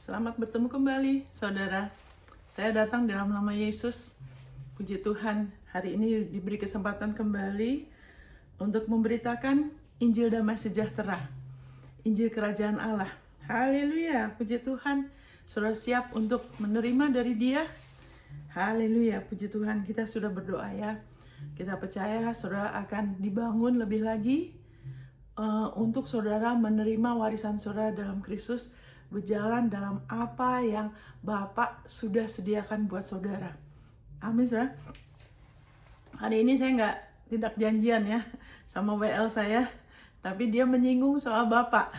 Selamat bertemu kembali, saudara. Saya datang dalam nama Yesus. Puji Tuhan, hari ini diberi kesempatan kembali untuk memberitakan Injil Damai Sejahtera, Injil Kerajaan Allah. Haleluya, puji Tuhan. Saudara siap untuk menerima dari Dia? Haleluya, puji Tuhan. Kita sudah berdoa ya. Kita percaya saudara akan dibangun lebih lagi untuk saudara menerima warisan saudara dalam Kristus, berjalan dalam apa yang Bapak sudah sediakan buat saudara. Amin, saudara. Hari ini saya tidak janjian ya sama WL saya, tapi dia menyinggung soal Bapak.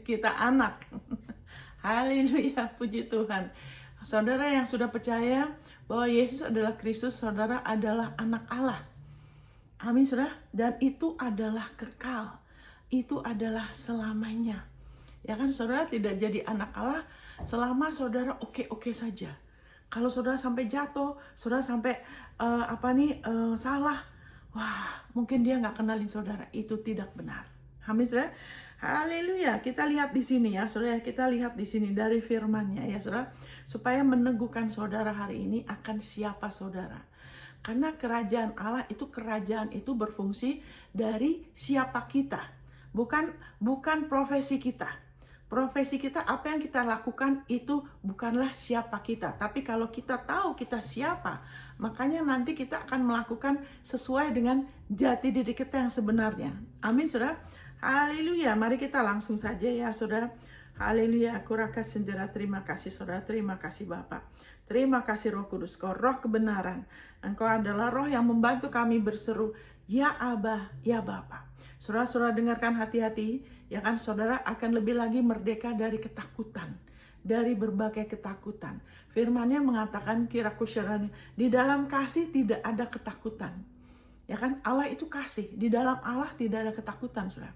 Kita anak. Haleluya, puji Tuhan. Saudara yang sudah percaya bahwa Yesus adalah Kristus, saudara adalah anak Allah. Amin, saudara. Dan itu adalah kekal. Itu adalah selamanya. Ya kan, saudara tidak jadi anak Allah selama saudara oke-oke saja. Kalau saudara sampai jatuh, saudara sampai salah, wah mungkin dia nggak kenalin saudara. Itu tidak benar. Amin, saudara. Haleluya. Kita lihat di sini ya, saudara. Kita lihat di sini dari firman-Nya ya, saudara, supaya meneguhkan saudara hari ini akan siapa saudara. Karena kerajaan Allah itu, kerajaan itu berfungsi dari siapa kita, bukan profesi kita. Profesi kita, apa yang kita lakukan itu bukanlah siapa kita. Tapi kalau kita tahu kita siapa, makanya nanti kita akan melakukan sesuai dengan jati diri kita yang sebenarnya. Amin, saudara. Haleluya. Mari kita langsung saja ya, saudara. Haleluya. Kurakas sendera. Terima kasih, saudara. Terima kasih, Bapak. Terima kasih, Roh Kudus. Kau roh kebenaran. Engkau adalah roh yang membantu kami berseru, ya Abah, ya Bapa. Saudara-saudara dengarkan hati-hati, ya kan, saudara akan lebih lagi merdeka dari ketakutan, dari berbagai ketakutan. Firman-Nya mengatakan, kirakusyarani, di dalam kasih tidak ada ketakutan. Ya kan, Allah itu kasih, di dalam Allah tidak ada ketakutan, saudara.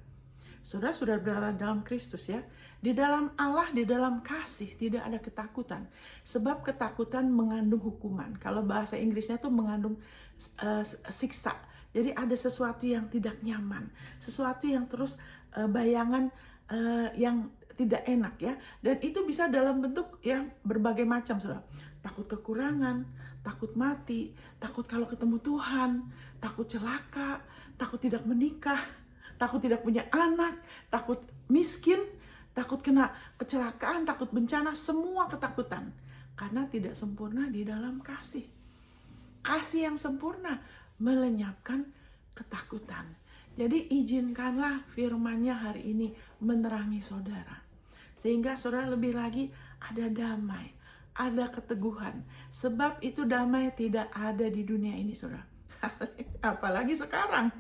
Saudara sudah berada dalam Kristus ya. Di dalam Allah, di dalam kasih tidak ada ketakutan. Sebab ketakutan mengandung hukuman. Kalau bahasa Inggrisnya tuh mengandung siksa. Jadi ada sesuatu yang tidak nyaman, sesuatu yang terus bayangan yang tidak enak ya. Dan itu bisa dalam bentuk ya berbagai macam, saudara. Takut kekurangan, takut mati, takut kalau ketemu Tuhan, takut celaka, takut tidak menikah, takut tidak punya anak, takut miskin, takut kena kecelakaan, takut bencana, semua ketakutan. Karena tidak sempurna di dalam kasih. Kasih yang sempurna melenyapkan ketakutan. Jadi izinkanlah firman-Nya hari ini menerangi saudara. Sehingga saudara lebih lagi ada damai, ada keteguhan. Sebab itu damai tidak ada di dunia ini, saudara. Apalagi sekarang.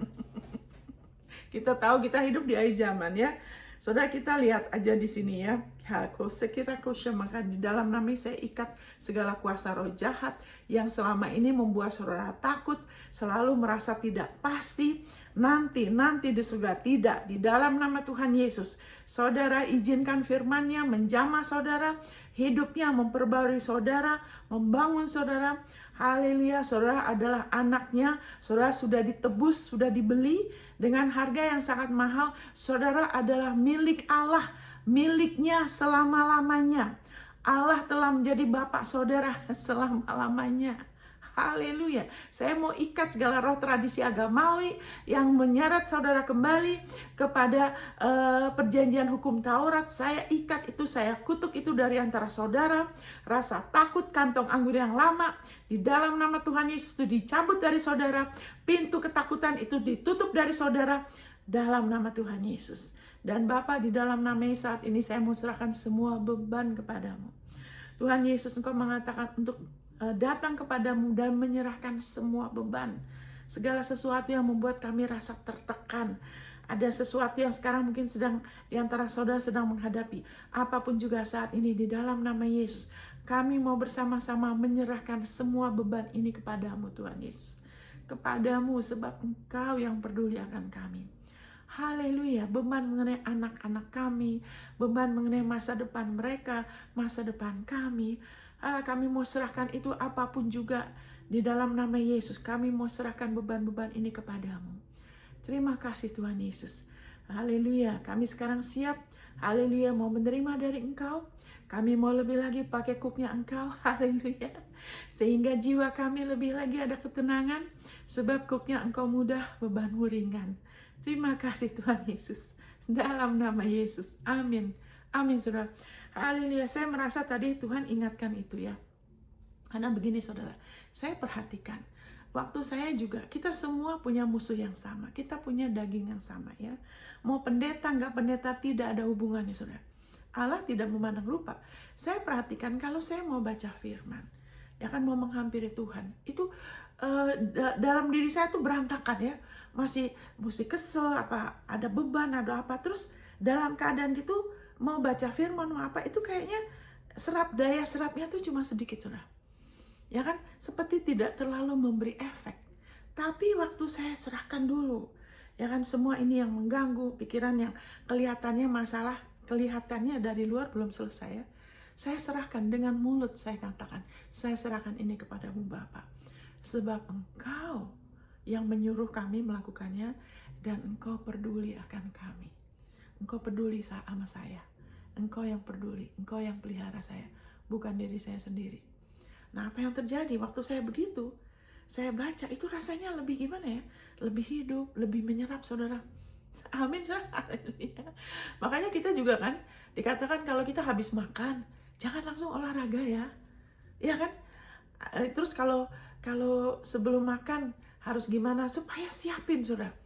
Kita tahu kita hidup di akhir zaman ya. Saudara, kita lihat aja di sini ya. Maka di dalam nama saya ikat segala kuasa roh jahat yang selama ini membuat saudara takut, selalu merasa tidak pasti, nanti di surga. Tidak, di dalam nama Tuhan Yesus, saudara izinkan firman-Nya menjamah saudara, hidupnya memperbarui saudara, membangun saudara. Haleluya, saudara adalah anaknya, saudara sudah ditebus, sudah dibeli dengan harga yang sangat mahal. Saudara adalah milik Allah, miliknya selama-lamanya. Allah telah menjadi Bapak saudara selama-lamanya. Haleluya. Saya mau ikat segala roh tradisi agamawi yang menyeret saudara kembali kepada perjanjian hukum Taurat. Saya ikat itu, saya kutuk itu dari antara saudara. Rasa takut, kantong anggur yang lama, di dalam nama Tuhan Yesus itu dicabut dari saudara. Pintu ketakutan itu ditutup dari saudara dalam nama Tuhan Yesus. Dan Bapa, di dalam nama Yesus saat ini saya mau serahkan semua beban kepadamu. Tuhan Yesus, Engkau mengatakan untuk datang kepadamu dan menyerahkan semua beban. Segala sesuatu yang membuat kami rasa tertekan. Ada sesuatu yang sekarang mungkin sedang di antara saudara sedang menghadapi. Apapun juga saat ini di dalam nama Yesus, kami mau bersama-sama menyerahkan semua beban ini kepadamu Tuhan Yesus. Kepadamu sebab Engkau yang peduli akan kami. Haleluya, beban mengenai anak-anak kami, beban mengenai masa depan mereka, masa depan kami. Kami mau serahkan itu apapun juga di dalam nama Yesus. Kami mau serahkan beban-beban ini kepadamu. Terima kasih Tuhan Yesus. Haleluya, kami sekarang siap Haleluya, mau menerima dari Engkau. Kami mau lebih lagi pakai kuknya Engkau. Haleluya. Sehingga jiwa kami lebih lagi ada ketenangan. Sebab kuknya Engkau mudah, bebanmu ringan. Terima kasih Tuhan Yesus. Dalam nama Yesus. Amin. Amin, saudara. Haleluya. Saya merasa tadi Tuhan ingatkan itu ya. Karena begini saudara, saya perhatikan. Waktu saya juga, kita semua punya musuh yang sama. Kita punya daging yang sama ya. Mau pendeta, nggak pendeta, tidak ada hubungannya saudara. Allah tidak memandang rupa. Saya perhatikan kalau saya mau baca firman, ya kan mau menghampiri Tuhan, itu dalam diri saya tuh berantakan ya. Masih kesel, apa ada beban, ada apa. Terus dalam keadaan gitu, mau baca firman, mau apa, itu kayaknya daya serapnya tuh cuma sedikit saudara. Ya kan, seperti tidak terlalu memberi efek. Tapi waktu saya serahkan dulu, ya kan, semua ini yang mengganggu, pikiran yang kelihatannya masalah, kelihatannya dari luar belum selesai ya. Saya serahkan dengan mulut, saya katakan, saya serahkan ini kepadamu Bapa. Sebab Engkau yang menyuruh kami melakukannya, dan Engkau peduli akan kami. Engkau peduli sama saya. Engkau yang peduli, Engkau yang pelihara saya, bukan diri saya sendiri. Nah, apa yang terjadi waktu saya begitu, saya baca, itu rasanya lebih gimana ya? Lebih hidup, lebih menyerap saudara. Amin, saudara. Makanya kita juga kan, dikatakan kalau kita habis makan, jangan langsung olahraga ya. Iya kan? Terus kalau sebelum makan, harus gimana? Supaya siapin saudara.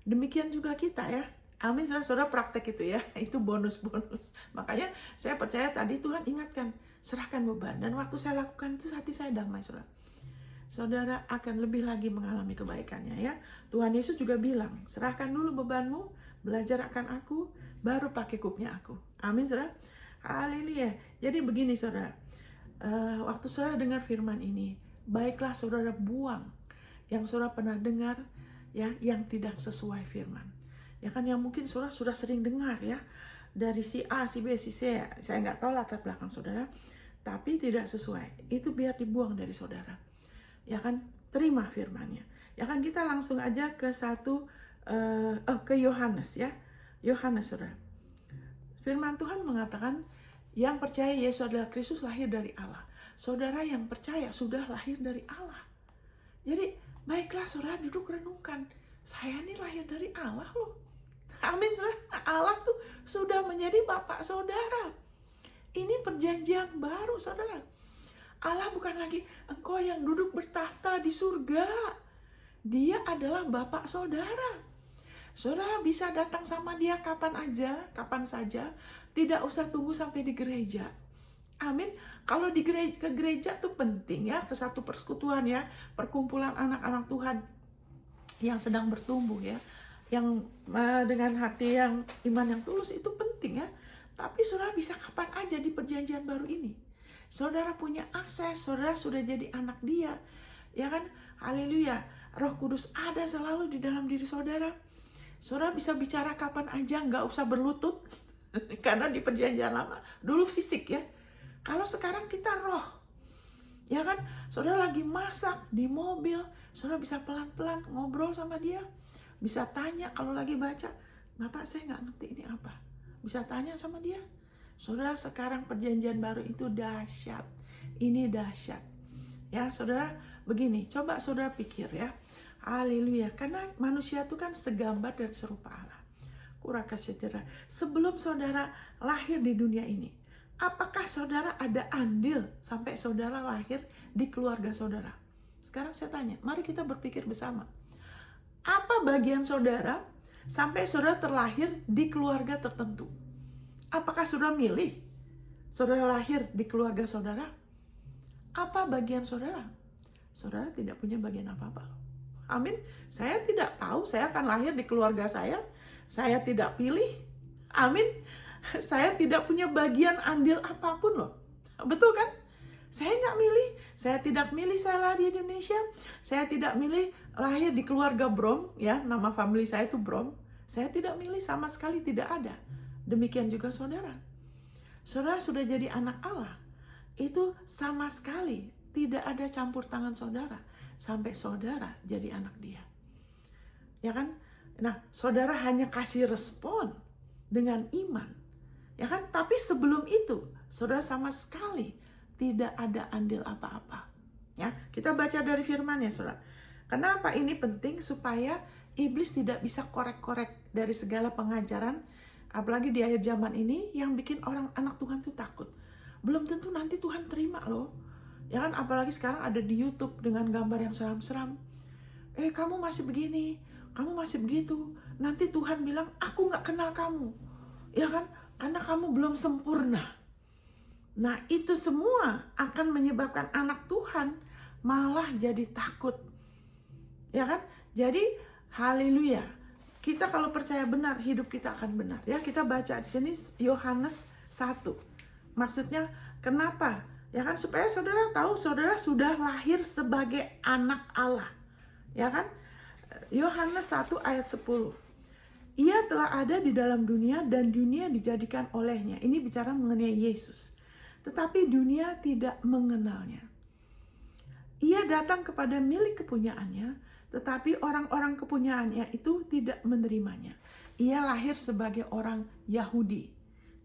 Demikian juga kita ya. Amin, saudara praktek itu ya. Itu bonus-bonus. Makanya saya percaya tadi Tuhan ingatkan, serahkan beban. Dan waktu saya lakukan itu, hati saya damai saudara. Saudara akan lebih lagi mengalami kebaikannya ya. Tuhan Yesus juga bilang, serahkan dulu bebanmu, belajar akan aku, baru pakai kuknya aku. Amin saudara. Haleluya. Jadi begini saudara, waktu saudara dengar firman ini, baiklah saudara buang yang saudara pernah dengar ya, yang tidak sesuai firman. Ya kan, yang mungkin saudara sudah sering dengar ya, dari si A, si B, si C, saya nggak tahu latar belakang saudara, tapi tidak sesuai. Itu biar dibuang dari saudara. Ya kan, terima firmannya. Ya kan, kita langsung aja ke ke Yohanes ya. Yohanes saudara. Firman Tuhan mengatakan, yang percaya Yesus adalah Kristus lahir dari Allah. Saudara yang percaya sudah lahir dari Allah. Jadi, baiklah saudara duduk renungkan. Saya ini lahir dari Allah loh. Amin saudara. Allah tuh sudah menjadi Bapak saudara. Ini perjanjian baru saudara. Allah bukan lagi engkau yang duduk bertahta di surga. Dia adalah Bapak saudara. Saudara bisa datang sama dia kapan aja, kapan saja. Tidak usah tunggu sampai di gereja. Amin. Kalau ke gereja tuh penting ya, ke satu persekutuan ya, perkumpulan anak-anak Tuhan yang sedang bertumbuh ya, yang dengan hati yang iman yang tulus, itu penting ya. Tapi saudara bisa kapan aja di perjanjian baru ini. Saudara punya akses, saudara sudah jadi anak dia. Ya kan? Haleluya. Roh Kudus ada selalu di dalam diri saudara. Saudara bisa bicara kapan aja, nggak usah berlutut. Karena di perjanjian lama, dulu fisik ya. Kalau sekarang kita roh. Ya kan? Saudara lagi masak di mobil, saudara bisa pelan-pelan ngobrol sama dia. Bisa tanya kalau lagi baca, Bapak saya nggak ngerti ini apa. Bisa tanya sama dia. Saudara, sekarang perjanjian baru itu dahsyat. Ini dahsyat. Ya, saudara, begini, coba saudara pikir ya. Haleluya, karena manusia itu kan segambar dan serupa Allah. Kuraka sejahtera. Sebelum saudara lahir di dunia ini, apakah saudara ada andil sampai saudara lahir di keluarga saudara? Sekarang saya tanya, mari kita berpikir bersama. Apa bagian saudara sampai saudara terlahir di keluarga tertentu? Apakah saudara milih saudara lahir di keluarga saudara? Apa bagian saudara? Saudara tidak punya bagian apa-apa. Amin. Saya tidak tahu saya akan lahir di keluarga saya. Saya tidak pilih. Amin. Saya tidak punya bagian andil apapun loh. Betul kan? Saya nggak milih. Saya tidak milih saya lahir di Indonesia. Saya tidak milih lahir di keluarga Brom. Ya, nama family saya itu Brom. Saya tidak milih, sama sekali tidak ada. Demikian juga saudara. Saudara sudah jadi anak Allah. Itu sama sekali tidak ada campur tangan saudara sampai saudara jadi anak dia. Ya kan? Nah, saudara hanya kasih respon dengan iman. Ya kan? Tapi sebelum itu, saudara sama sekali tidak ada andil apa-apa. Ya, kita baca dari firman ya, saudara. Kenapa ini penting? Supaya iblis tidak bisa korek-korek dari segala pengajaran, apalagi di akhir zaman ini, yang bikin orang anak Tuhan tuh takut. Belum tentu nanti Tuhan terima loh. Ya kan, apalagi sekarang ada di YouTube dengan gambar yang seram-seram. Kamu masih begini, kamu masih begitu. Nanti Tuhan bilang, aku gak kenal kamu. Ya kan, karena kamu belum sempurna. Nah, itu semua akan menyebabkan anak Tuhan malah jadi takut. Ya kan? Jadi, haleluya. Kita kalau percaya benar, hidup kita akan benar. Ya, kita baca di sini Yohanes 1. Maksudnya, kenapa? Ya kan, supaya saudara tahu saudara sudah lahir sebagai anak Allah. Ya kan? Yohanes 1 ayat 10. Ia telah ada di dalam dunia dan dunia dijadikan olehnya. Ini bicara mengenai Yesus. Tetapi dunia tidak mengenalnya. Ia datang kepada milik kepunyaannya, tetapi orang-orang kepunyaannya itu tidak menerimanya. Ia lahir sebagai orang Yahudi,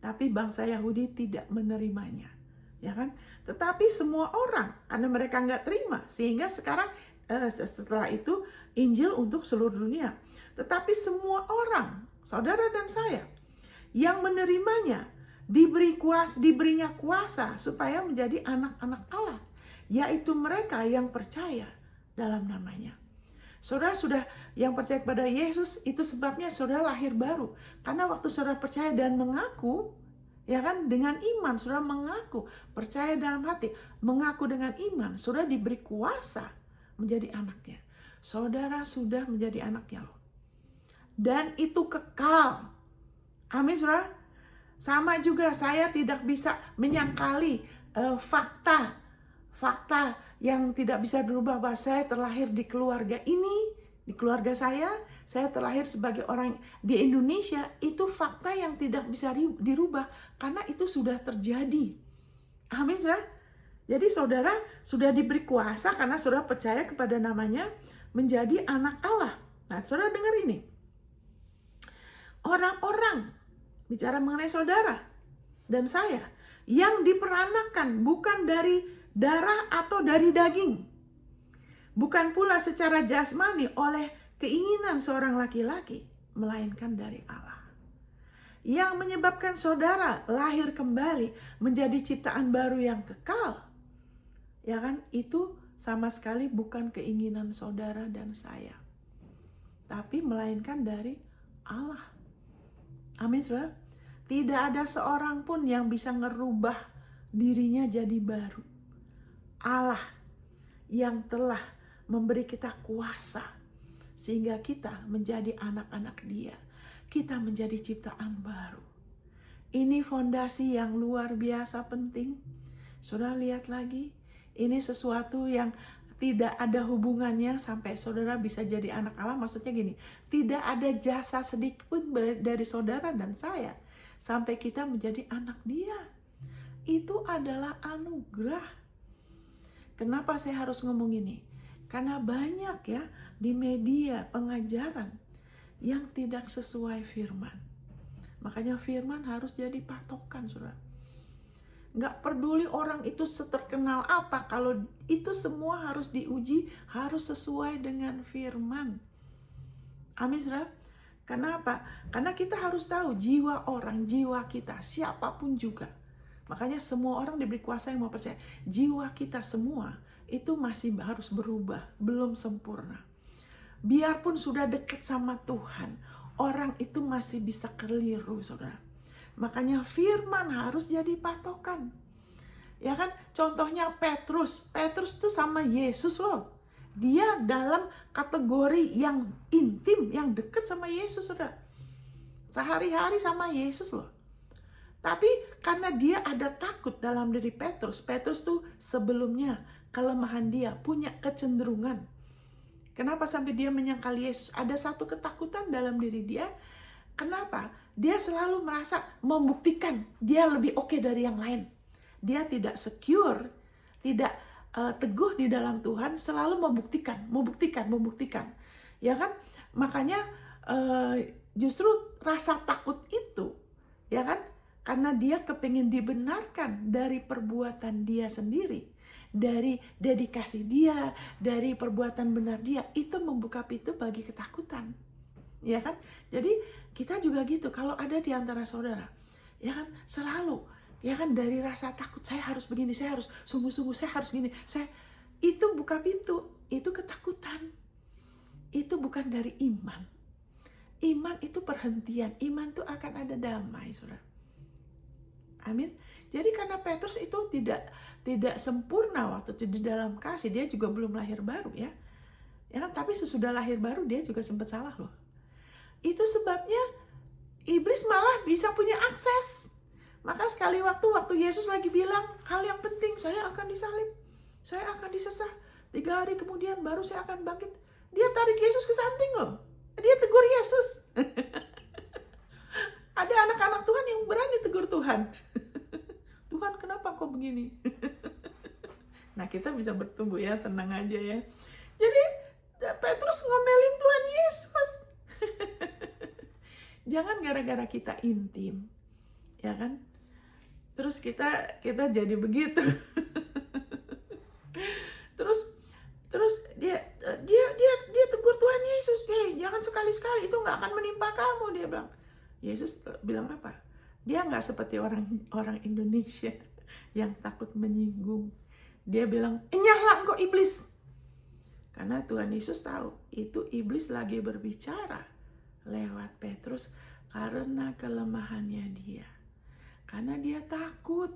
tapi bangsa Yahudi tidak menerimanya. Ya kan? Tetapi semua orang, karena mereka nggak terima, sehingga sekarang setelah itu Injil untuk seluruh dunia. Tetapi semua orang, saudara dan saya, yang menerimanya, diberinya kuasa supaya menjadi anak-anak Allah, yaitu mereka yang percaya dalam namanya. Saudara sudah yang percaya kepada Yesus, itu sebabnya saudara lahir baru. Karena waktu saudara percaya dan mengaku, ya kan, dengan iman, saudara mengaku, percaya dalam hati, mengaku dengan iman, saudara diberi kuasa menjadi anaknya. Saudara sudah menjadi anaknya loh. Dan itu kekal. Amin, saudara. Sama juga saya tidak bisa menyangkali fakta yang tidak bisa berubah bahwa saya terlahir di keluarga ini, di keluarga saya terlahir sebagai orang di Indonesia. Itu fakta yang tidak bisa dirubah karena itu sudah terjadi. Amin, saudara. Jadi saudara sudah diberi kuasa karena saudara percaya kepada namanya menjadi anak Allah. Nah, saudara dengar ini. Orang-orang bicara mengenai saudara dan saya yang diperanakan bukan dari darah atau dari daging, bukan pula secara jasmani oleh keinginan seorang laki-laki, melainkan dari Allah. Yang menyebabkan saudara lahir kembali menjadi ciptaan baru yang kekal, ya kan? Itu sama sekali bukan keinginan saudara dan saya, tapi melainkan dari Allah. Amin, saudara. Tidak ada seorang pun yang bisa ngerubah dirinya jadi baru. Allah yang telah memberi kita kuasa sehingga kita menjadi anak-anak Dia. Kita menjadi ciptaan baru. Ini fondasi yang luar biasa penting. Saudara lihat lagi, ini sesuatu yang tidak ada hubungannya sampai saudara bisa jadi anak Allah. Maksudnya gini, tidak ada jasa sedikit pun dari saudara dan saya sampai kita menjadi anak Dia. Itu adalah anugerah. Kenapa saya harus ngomong ini? Karena banyak ya di media pengajaran yang tidak sesuai firman. Makanya firman harus jadi patokan, saudara. Nggak peduli orang itu seterkenal apa, kalau itu semua harus diuji, harus sesuai dengan firman. Amin, saudara. Kenapa? Karena kita harus tahu jiwa orang, jiwa kita, siapapun juga. Makanya semua orang diberi kuasa yang mau percaya. Jiwa kita semua itu masih harus berubah, belum sempurna. Biarpun sudah dekat sama Tuhan, orang itu masih bisa keliru, saudara. Makanya firman harus jadi patokan. Ya kan? Contohnya Petrus itu sama Yesus loh. Dia dalam kategori yang intim, yang dekat sama Yesus, saudara. Sehari-hari sama Yesus loh. Tapi karena dia ada takut dalam diri Petrus tuh sebelumnya kelemahan dia, punya kecenderungan. Kenapa sampai dia menyangkal Yesus? Ada satu ketakutan dalam diri dia. Kenapa? Dia selalu merasa membuktikan dia lebih oke dari yang lain. Dia tidak secure, tidak teguh di dalam Tuhan, selalu membuktikan. Ya kan? Makanya justru rasa takut itu, ya kan? Karena dia kepingin dibenarkan dari perbuatan dia sendiri, dari dedikasi dia, dari perbuatan benar dia, itu membuka pintu bagi ketakutan. Ya kan? Jadi kita juga gitu, kalau ada di antara saudara, ya kan, selalu, ya kan, dari rasa takut, saya harus begini, saya harus sungguh-sungguh, saya harus gini, itu buka pintu, itu ketakutan. Itu bukan dari iman. Iman itu perhentian, iman itu akan ada damai, saudara. Amin. Jadi karena Petrus itu tidak sempurna waktu itu di dalam kasih, dia juga belum lahir baru ya. Ya kan, tapi sesudah lahir baru dia juga sempat salah loh. Itu sebabnya iblis malah bisa punya akses. Maka sekali waktu Yesus lagi bilang hal yang penting, saya akan disalib, saya akan disesah, 3 hari kemudian baru saya akan bangkit. Dia tarik Yesus ke samping loh. Dia tegur Yesus. Ada anak-anak Tuhan yang berani tegur Tuhan. Tuhan, kenapa kok begini? Nah, kita bisa bertumbuh ya, tenang aja ya. Jadi Petrus ngomelin Tuhan Yesus. Jangan gara-gara kita intim, ya kan? Terus kita jadi begitu. Terus dia tegur Tuhan Yesus, jangan sekali-sekali, itu nggak akan menimpa kamu, dia bilang. Yesus bilang apa? Dia nggak seperti orang Indonesia yang takut menyinggung. Dia bilang, enyahlah engkau iblis. Karena Tuhan Yesus tahu itu iblis lagi berbicara lewat Petrus karena kelemahannya dia. Karena dia takut.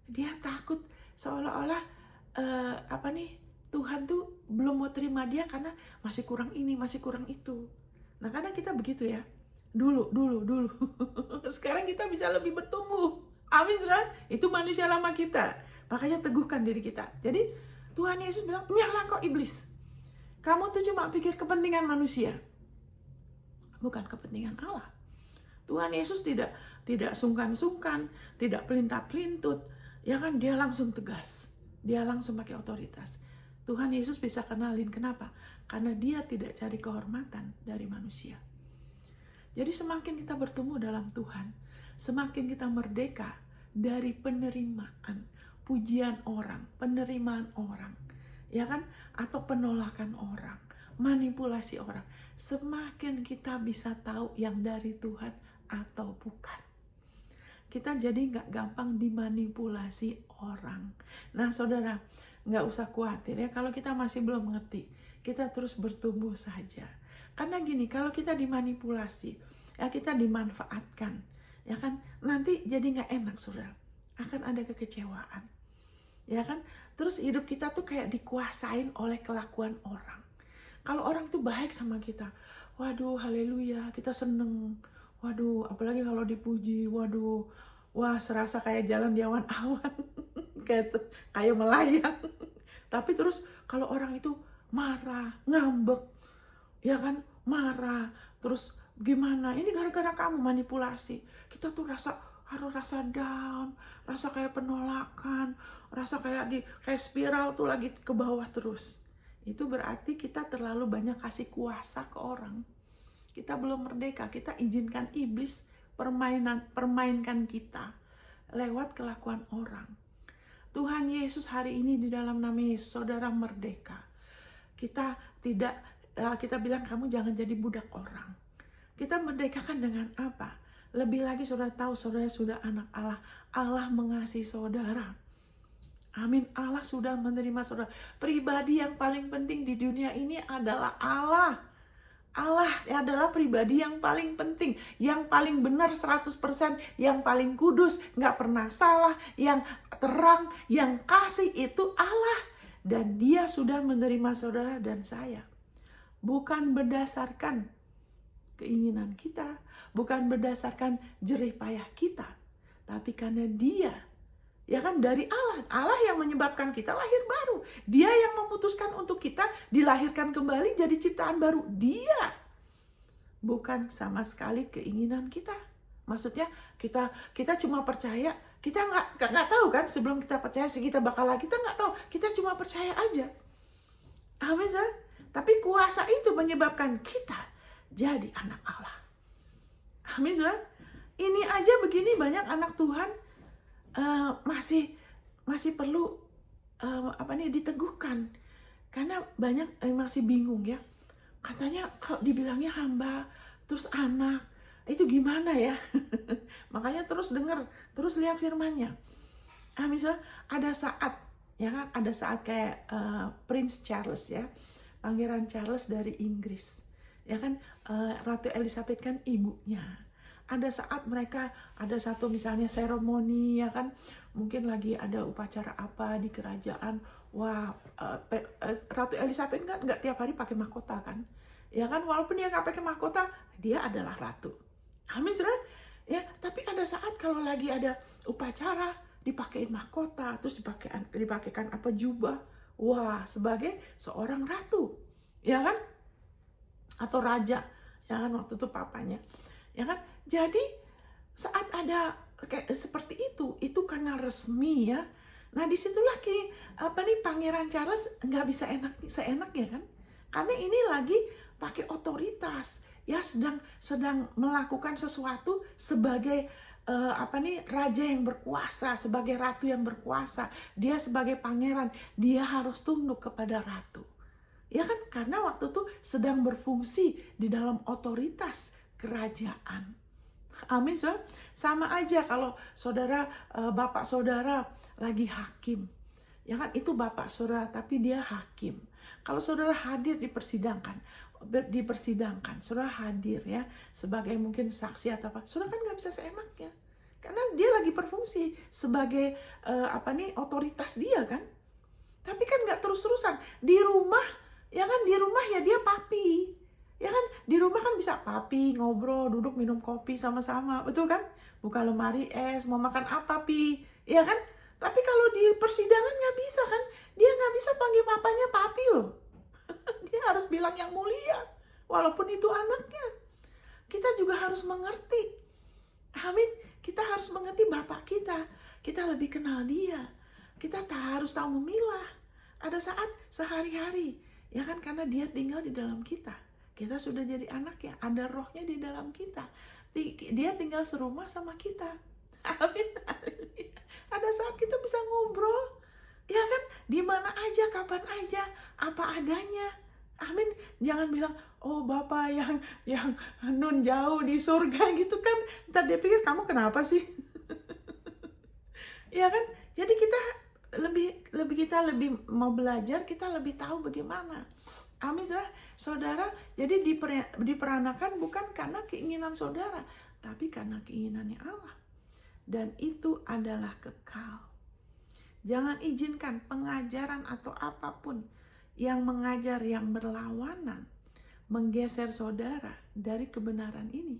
Dia takut seolah-olah Tuhan tuh belum mau terima dia karena masih kurang ini, masih kurang itu. Nah, kadang kita begitu ya. Dulu. Sekarang kita bisa lebih bertumbuh. Amin, saudara. Itu manusia lama kita. Makanya teguhkan diri kita. Jadi Tuhan Yesus bilang, nyala kok iblis. Kamu tuh cuma pikir kepentingan manusia, bukan kepentingan Allah. Tuhan Yesus tidak sungkan-sungkan, tidak pelintah-pelintut. Ya kan, dia langsung tegas. Dia langsung pakai otoritas. Tuhan Yesus bisa kenalin, kenapa? Karena dia tidak cari kehormatan dari manusia. Jadi semakin kita bertumbuh dalam Tuhan, semakin kita merdeka dari penerimaan, pujian orang, penerimaan orang, ya kan? Atau penolakan orang, manipulasi orang. Semakin kita bisa tahu yang dari Tuhan atau bukan. Kita jadi nggak gampang dimanipulasi orang. Nah, saudara, nggak usah khawatir ya kalau kita masih belum mengerti. Kita terus bertumbuh saja. Karena gini, kalau kita dimanipulasi, ya kita dimanfaatkan, ya kan, nanti jadi nggak enak, saudara. Akan ada kekecewaan, ya kan. Terus hidup kita tuh kayak dikuasain oleh kelakuan orang. Kalau orang tuh baik sama kita, waduh, haleluya, kita seneng. Waduh, apalagi kalau dipuji, waduh, wah, serasa kayak jalan di awan-awan, kayak melayang. Tapi terus kalau orang itu marah, ngambek, ya kan, marah, terus gimana? Ini gara-gara kamu manipulasi. Kita tuh rasa down, rasa kayak penolakan, rasa kayak spiral tuh lagi ke bawah terus. Itu berarti kita terlalu banyak kasih kuasa ke orang. Kita belum merdeka, kita izinkan iblis permainkan kita lewat kelakuan orang. Tuhan Yesus hari ini di dalam nama Yesus, saudara merdeka. Kita bilang kamu jangan jadi budak orang. Kita merdekakan dengan apa? Lebih lagi saudara tahu saudara sudah anak Allah. Allah mengasihi saudara. Amin. Allah sudah menerima saudara. Pribadi yang paling penting di dunia ini adalah Allah. Allah adalah pribadi yang paling penting, yang paling benar 100%, yang paling kudus, gak pernah salah, yang terang, yang kasih, itu Allah. Dan dia sudah menerima saudara dan saya. Bukan berdasarkan keinginan kita, bukan berdasarkan jerih payah kita, tapi karena dia, ya kan, dari Allah. Allah yang menyebabkan kita lahir baru. Dia yang memutuskan untuk kita dilahirkan kembali jadi ciptaan baru. Dia, bukan sama sekali keinginan kita. Maksudnya kita cuma percaya, kita nggak tahu kan sebelum kita percaya kita bakal lagi, kita nggak tahu, kita cuma percaya aja. Amin. Tapi kuasa itu menyebabkan kita jadi anak Allah. Amin, saudara. Ini aja begini banyak anak Tuhan masih perlu diteguhkan, karena banyak masih bingung ya. Katanya kalau dibilangnya hamba, terus anak, itu gimana ya? Makanya terus dengar, terus lihat firman-Nya. Misalnya ada saat, ya kan, ada saat kayak Prince Charles ya, Pangeran Charles dari Inggris, ya kan, Ratu Elizabeth kan ibunya. Ada saat mereka ada satu misalnya seremoni, ya kan, mungkin lagi ada upacara apa di kerajaan. Wah, Ratu Elizabeth kan nggak tiap hari pakai mahkota kan, ya kan, walaupun dia nggak pakai mahkota, dia adalah ratu. Amin, saudara. Ya, tapi ada saat kalau lagi ada upacara dipakein mahkota, terus dipakaikan apa, jubah. Wah, sebagai seorang ratu, ya kan, atau raja, ya kan, waktu itu papanya, ya kan. Jadi saat ada kayak seperti itu karena resmi ya. Nah disitulah Pangeran Charles nggak bisa seenak ya kan, karena ini lagi pakai otoritas ya, sedang melakukan sesuatu sebagai raja yang berkuasa, sebagai ratu yang berkuasa. Dia sebagai pangeran, dia harus tunduk kepada ratu, ya kan, karena waktu itu sedang berfungsi di dalam otoritas kerajaan. Amin, saudara. Sama aja kalau saudara, bapak saudara lagi hakim, ya kan, itu bapak saudara tapi dia hakim. Kalau saudara hadir dipersidangkan, saudara hadir ya sebagai mungkin saksi atau apa, saudara kan nggak bisa seenaknya, karena dia lagi berfungsi sebagai otoritas dia kan. Tapi kan nggak terus-terusan di rumah, ya kan, di rumah ya dia papi. Ya kan, di rumah kan bisa papi, ngobrol, duduk minum kopi sama-sama, betul kan? Buka lemari es, mau makan apa, pi? Ya kan? Tapi kalau di persidangan nggak bisa kan? Dia nggak bisa panggil papanya papi loh. Dia harus bilang yang mulia, walaupun itu anaknya. Kita juga harus mengerti. Amin. Kita harus mengerti bapak kita. Kita lebih kenal dia. Kita harus tahu memilah. Ada saat sehari-hari, ya kan, karena dia tinggal di dalam kita. Kita sudah jadi anak ya, ada rohnya di dalam kita. Dia tinggal serumah sama kita. Amin. Ada saat kita bisa ngobrol, ya kan, di mana aja, kapan aja, apa adanya. Amin. Jangan bilang, oh Bapak yang nun jauh di surga gitu kan. Ntar dia pikir kamu kenapa sih? Ya kan? Jadi kita lebih mau belajar, kita lebih tahu bagaimana. Amin, saudara. Jadi diperanakan bukan karena keinginan saudara, tapi karena keinginannya Allah. Dan itu adalah kekal. Jangan izinkan pengajaran atau apapun yang mengajar yang berlawanan menggeser saudara dari kebenaran ini.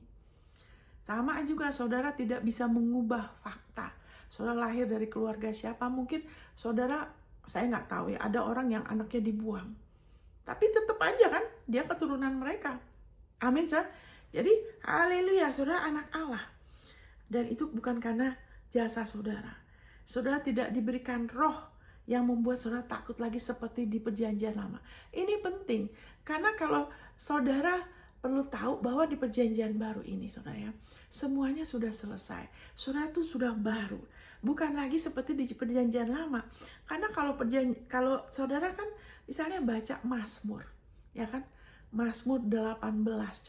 Sama juga saudara tidak bisa mengubah fakta. Saudara lahir dari keluarga siapa, mungkin saudara, saya nggak tahu ya, ada orang yang anaknya dibuang, tapi tetap aja kan dia keturunan mereka. Amin, saudara. Jadi haleluya, saudara anak Allah. Dan itu bukan karena jasa saudara. Saudara tidak diberikan roh yang membuat saudara takut lagi seperti di perjanjian lama. Ini penting, karena kalau saudara perlu tahu bahwa di perjanjian baru ini, saudara ya, semuanya sudah selesai. Saudara itu sudah baru, bukan lagi seperti di perjanjian lama. Karena kalau saudara kan misalnya baca Mazmur, ya kan, Mazmur 18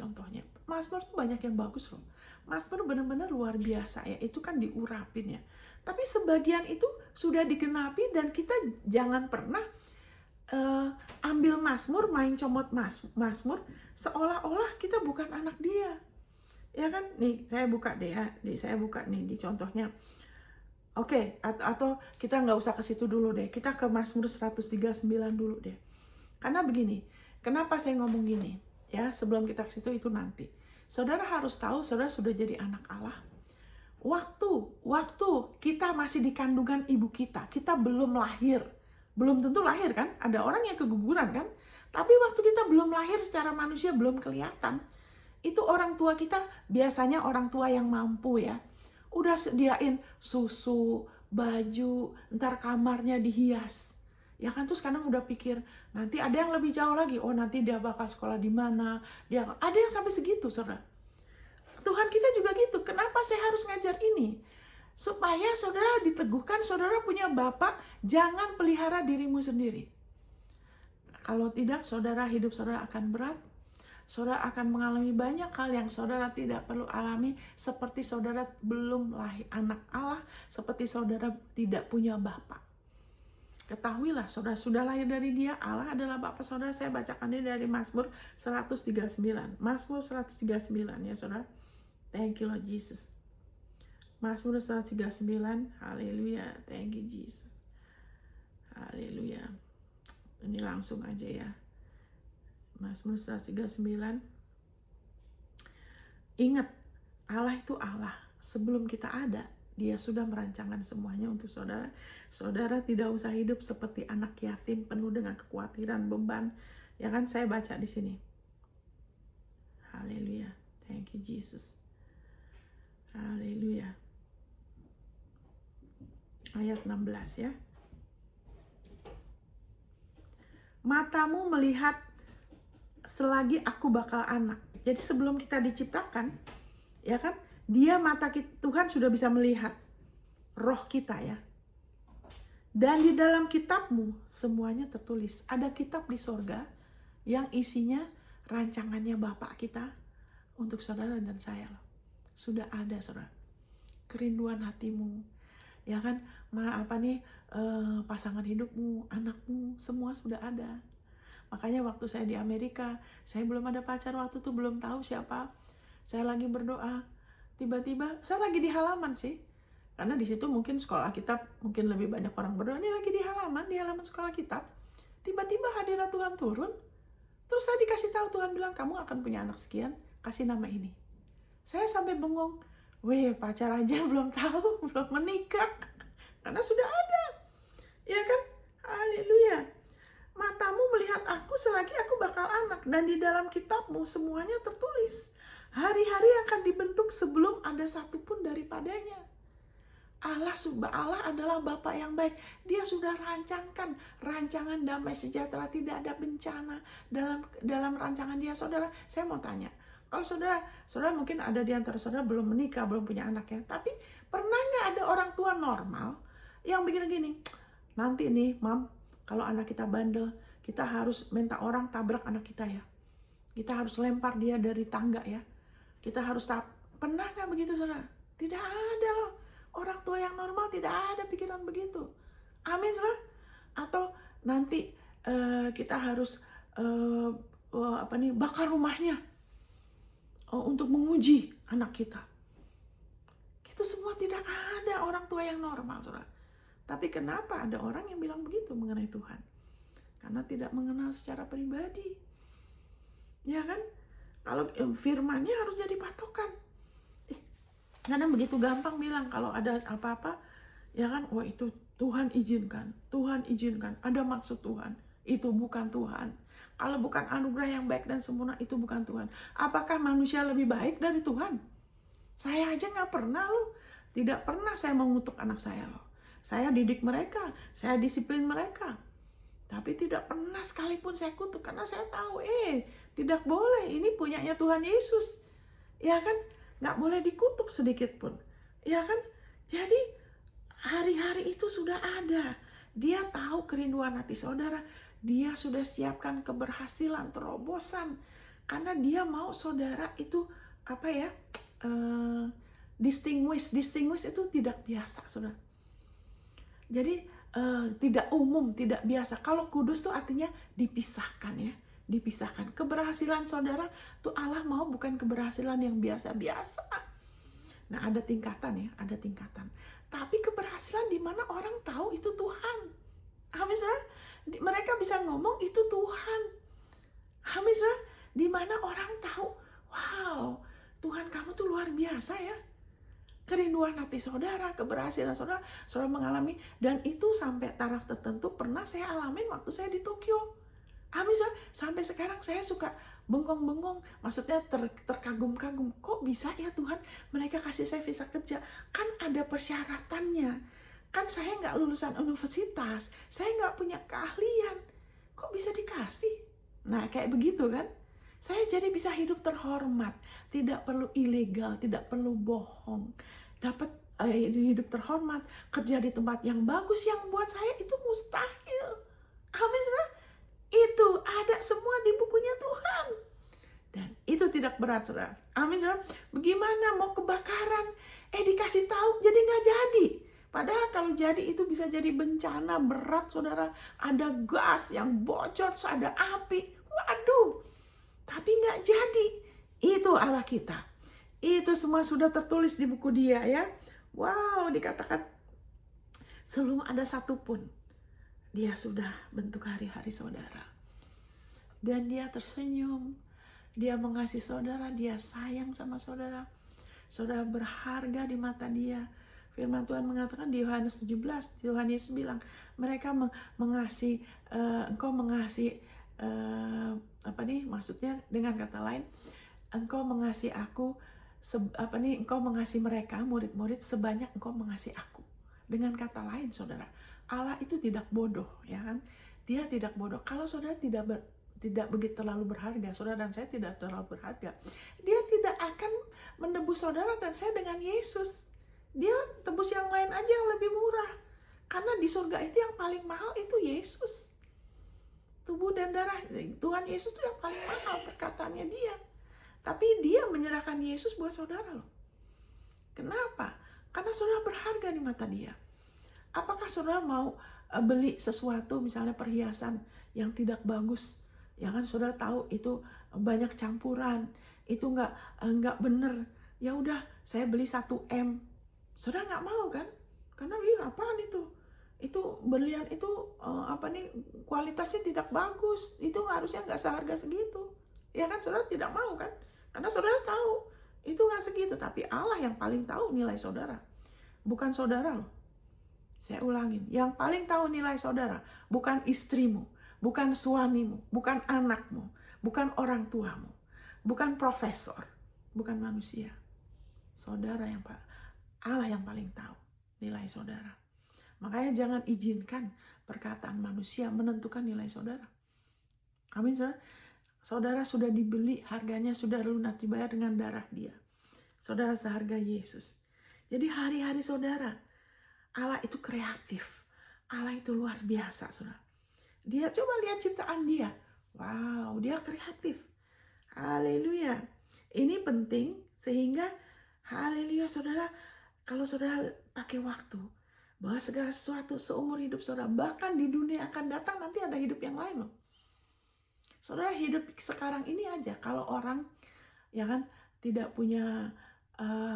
contohnya. Mazmur itu banyak yang bagus loh. Mazmur benar-benar luar biasa ya, itu kan diurapin ya. Tapi sebagian itu sudah digenapi, dan kita jangan pernah ambil Mazmur, main comot Mazmur seolah-olah kita bukan anak dia. Ya kan? Nih, saya buka deh ya. Saya buka nih di contohnya. Oke, atau kita nggak usah ke situ dulu deh. Kita ke Mazmur 139 dulu deh. Karena begini, kenapa saya ngomong gini? Ya, sebelum kita ke situ itu nanti. Saudara harus tahu, saudara sudah jadi anak Allah. Waktu kita masih di kandungan ibu kita belum lahir. Belum tentu lahir kan? Ada orang yang keguguran kan? Tapi waktu kita belum lahir secara manusia, belum kelihatan. Itu orang tua kita, biasanya orang tua yang mampu ya, udah sediain susu, baju, ntar kamarnya dihias. Ya kan, terus kadang udah pikir, nanti ada yang lebih jauh lagi. Oh, nanti dia bakal sekolah di mana. Ada yang sampai segitu, saudara. Tuhan kita juga gitu. Kenapa saya harus ngajar ini? Supaya saudara diteguhkan, saudara punya Bapa, jangan pelihara dirimu sendiri. Kalau tidak, hidup saudara akan berat. Saudara akan mengalami banyak hal yang saudara tidak perlu alami, seperti saudara belum lahir anak Allah, seperti saudara tidak punya Bapa. Ketahuilah, saudara sudah lahir dari Dia, Allah adalah Bapa saudara. Saya bacakan ini dari Mazmur 139. Mazmur 139 ya saudara. Thank you Lord Jesus. Mazmur 139, haleluya, thank you Jesus. Haleluya. Ini langsung aja ya. Mazmur 139. Ingat, Allah itu Allah. Sebelum kita ada, Dia sudah merancangkan semuanya untuk saudara. Saudara tidak usah hidup seperti anak yatim penuh dengan kekhawatiran, beban. Ya kan, saya baca di sini. Haleluya. Thank you Jesus. Haleluya. Ayat 16 ya. Matamu melihat selagi aku bakal anak. Jadi sebelum kita diciptakan, ya kan, Tuhan sudah bisa melihat roh kita ya. Dan di dalam kitabmu semuanya tertulis. Ada kitab di sorga yang isinya rancangannya Bapak kita untuk saudara dan saya loh. Sudah ada saudara. Kerinduan hatimu, ya kan, pasangan hidupmu, anakmu, semua sudah ada. Makanya waktu saya di Amerika, saya belum ada pacar waktu itu, belum tahu siapa. Saya lagi berdoa, tiba-tiba saya lagi di halaman sih, karena di situ mungkin sekolah kitab, mungkin lebih banyak orang berdoa. Ini lagi di halaman sekolah kitab. Tiba-tiba hadirat Tuhan turun, terus saya dikasih tahu, Tuhan bilang kamu akan punya anak sekian, kasih nama ini. Saya sampai bengong, pacar aja belum tahu, belum menikah, karena sudah ada, ya kan? Haleluya. Matamu melihat aku selagi aku bakal anak, dan di dalam kitabmu semuanya tertulis. Hari-hari akan dibentuk sebelum ada satupun daripadanya. Allah adalah Bapa yang baik. Dia sudah rancangkan rancangan damai sejahtera, tidak ada bencana dalam rancangan Dia. Saudara, saya mau tanya, kalau saudara mungkin ada di antara saudara belum menikah, belum punya anak ya, tapi pernah nggak ada orang tua normal yang bikin gini, nanti nih Mam, kalau anak kita bandel, kita harus minta orang tabrak anak kita ya. Kita harus lempar dia dari tangga ya. Kita harus pernah nggak begitu saudara? Tidak ada loh. Orang tua yang normal tidak ada pikiran begitu. Amin saudara? Atau nanti kita harus bakar rumahnya untuk menguji anak kita. Itu semua tidak ada orang tua yang normal saudara. Tapi kenapa ada orang yang bilang begitu mengenai Tuhan? Karena tidak mengenal secara pribadi. Ya kan? Kalau firman-Nya harus jadi patokan. Karena begitu gampang bilang kalau ada apa-apa, ya kan? Wah itu Tuhan izinkan. Tuhan izinkan. Ada maksud Tuhan. Itu bukan Tuhan. Kalau bukan anugerah yang baik dan sempurna, itu bukan Tuhan. Apakah manusia lebih baik dari Tuhan? Saya aja nggak pernah loh. Tidak pernah saya mengutuk anak saya loh. Saya didik mereka, saya disiplin mereka. Tapi tidak pernah sekalipun saya kutuk, karena saya tahu, tidak boleh, ini punyanya Tuhan Yesus. Ya kan, nggak boleh dikutuk sedikit pun. Ya kan, jadi hari-hari itu sudah ada. Dia tahu kerinduan hati saudara. Dia sudah siapkan keberhasilan, terobosan. Karena dia mau saudara itu, distinguish itu tidak biasa, saudara. Jadi tidak umum, tidak biasa. Kalau kudus itu artinya dipisahkan ya, dipisahkan. Keberhasilan saudara tuh Allah mau bukan keberhasilan yang biasa-biasa. Nah ada tingkatan ya, ada tingkatan. Tapi keberhasilan di mana orang tahu itu Tuhan. Amin saudara. Mereka bisa ngomong itu Tuhan. Amin saudara. Di mana orang tahu, wow, Tuhan kamu tuh luar biasa ya. Kerinduan hati saudara, keberhasilan saudara mengalami, dan itu sampai taraf tertentu pernah saya alamin waktu saya di Tokyo. Amin saudara, sampai sekarang saya suka bengong-bengong, maksudnya terkagum-kagum. Kok bisa ya Tuhan mereka kasih saya visa kerja? Kan ada persyaratannya. Kan saya nggak lulusan universitas, saya nggak punya keahlian. Kok bisa dikasih? Nah kayak begitu kan? Saya jadi bisa hidup terhormat, tidak perlu ilegal, tidak perlu bohong. Dapat hidup terhormat, kerja di tempat yang bagus, yang buat saya itu mustahil. Amin, saudara. Itu ada semua di bukunya Tuhan. Dan itu tidak berat, saudara. Amin, saudara. Bagaimana mau kebakaran, dikasih tahu jadi nggak jadi. Padahal kalau jadi itu bisa jadi bencana berat, saudara. Ada gas yang bocor, ada api. Waduh, tapi nggak jadi. Itu Allah kita. Itu semua sudah tertulis di buku Dia, ya. Wow, dikatakan sebelum ada satupun, Dia sudah bentuk hari-hari saudara. Dan Dia tersenyum. Dia mengasihi saudara. Dia sayang sama saudara. Saudara berharga di mata Dia. Firman Tuhan mengatakan di Yohanes 17, Tuhan Yesus bilang, mereka mengasihi, engkau mengasihi, maksudnya dengan kata lain, engkau mengasihi aku, engkau mengasihi mereka, murid-murid, sebanyak engkau mengasihi aku. Dengan kata lain, saudara, Allah itu tidak bodoh, ya kan? Dia tidak bodoh. Kalau saudara tidak begitu terlalu berharga, saudara dan saya tidak terlalu berharga, Dia tidak akan menebus saudara dan saya dengan Yesus. Dia tebus yang lain aja yang lebih murah. Karena di surga itu yang paling mahal itu Yesus. Tubuh dan darah Tuhan Yesus itu yang paling mahal, perkataannya Dia. Tapi Dia menyerahkan Yesus buat saudara loh. Kenapa? Karena saudara berharga di mata Dia. Apakah saudara mau beli sesuatu, misalnya perhiasan yang tidak bagus, ya kan saudara tahu itu banyak campuran, itu nggak bener, ya udah saya beli 1 M, saudara nggak mau kan? Karena apaan itu? Itu berlian itu kualitasnya tidak bagus, itu harusnya nggak seharga segitu, ya kan? Saudara tidak mau kan? Karena saudara tahu itu nggak segitu. Tapi Allah yang paling tahu nilai saudara, bukan saudara loh. Saya ulangin, yang paling tahu nilai saudara bukan istrimu, bukan suamimu, bukan anakmu, bukan orang tuamu, bukan profesor, bukan manusia. Saudara yang Allah yang paling tahu nilai saudara. Makanya jangan izinkan perkataan manusia menentukan nilai saudara. Amin, saudara. Saudara sudah dibeli, harganya sudah lunas dibayar dengan darah Dia. Saudara seharga Yesus. Jadi hari-hari saudara, Allah itu kreatif. Allah itu luar biasa, saudara. Dia coba lihat ciptaan Dia. Wow, Dia kreatif. Haleluya. Ini penting sehingga haleluya saudara, kalau saudara pakai waktu, bahwa segala sesuatu seumur hidup saudara, bahkan di dunia akan datang nanti ada hidup yang lain loh. Saudara hidup sekarang ini aja, kalau orang ya kan tidak punya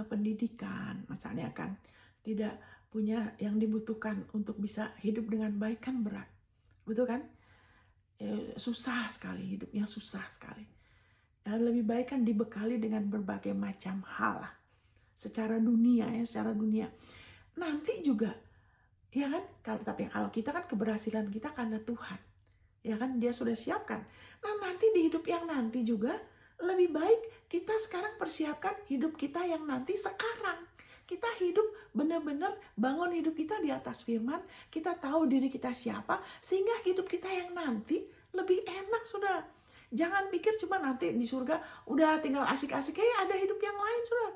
pendidikan, misalnya kan tidak punya yang dibutuhkan untuk bisa hidup dengan baik kan berat, betul kan? Susah sekali, hidupnya susah sekali. Lebih baik kan dibekali dengan berbagai macam hal lah, secara dunia ya, secara dunia. Nanti juga, ya kan? Kalau kita kan keberhasilan kita karena Tuhan, ya kan? Dia sudah siapkan. Nah nanti di hidup yang nanti juga lebih baik kita sekarang persiapkan hidup kita yang nanti sekarang. Kita hidup benar-benar bangun hidup kita di atas firman. Kita tahu diri kita siapa, sehingga hidup kita yang nanti lebih enak, sudah. Jangan pikir cuma nanti di surga udah tinggal asik-asik, ada hidup yang lain, sudah.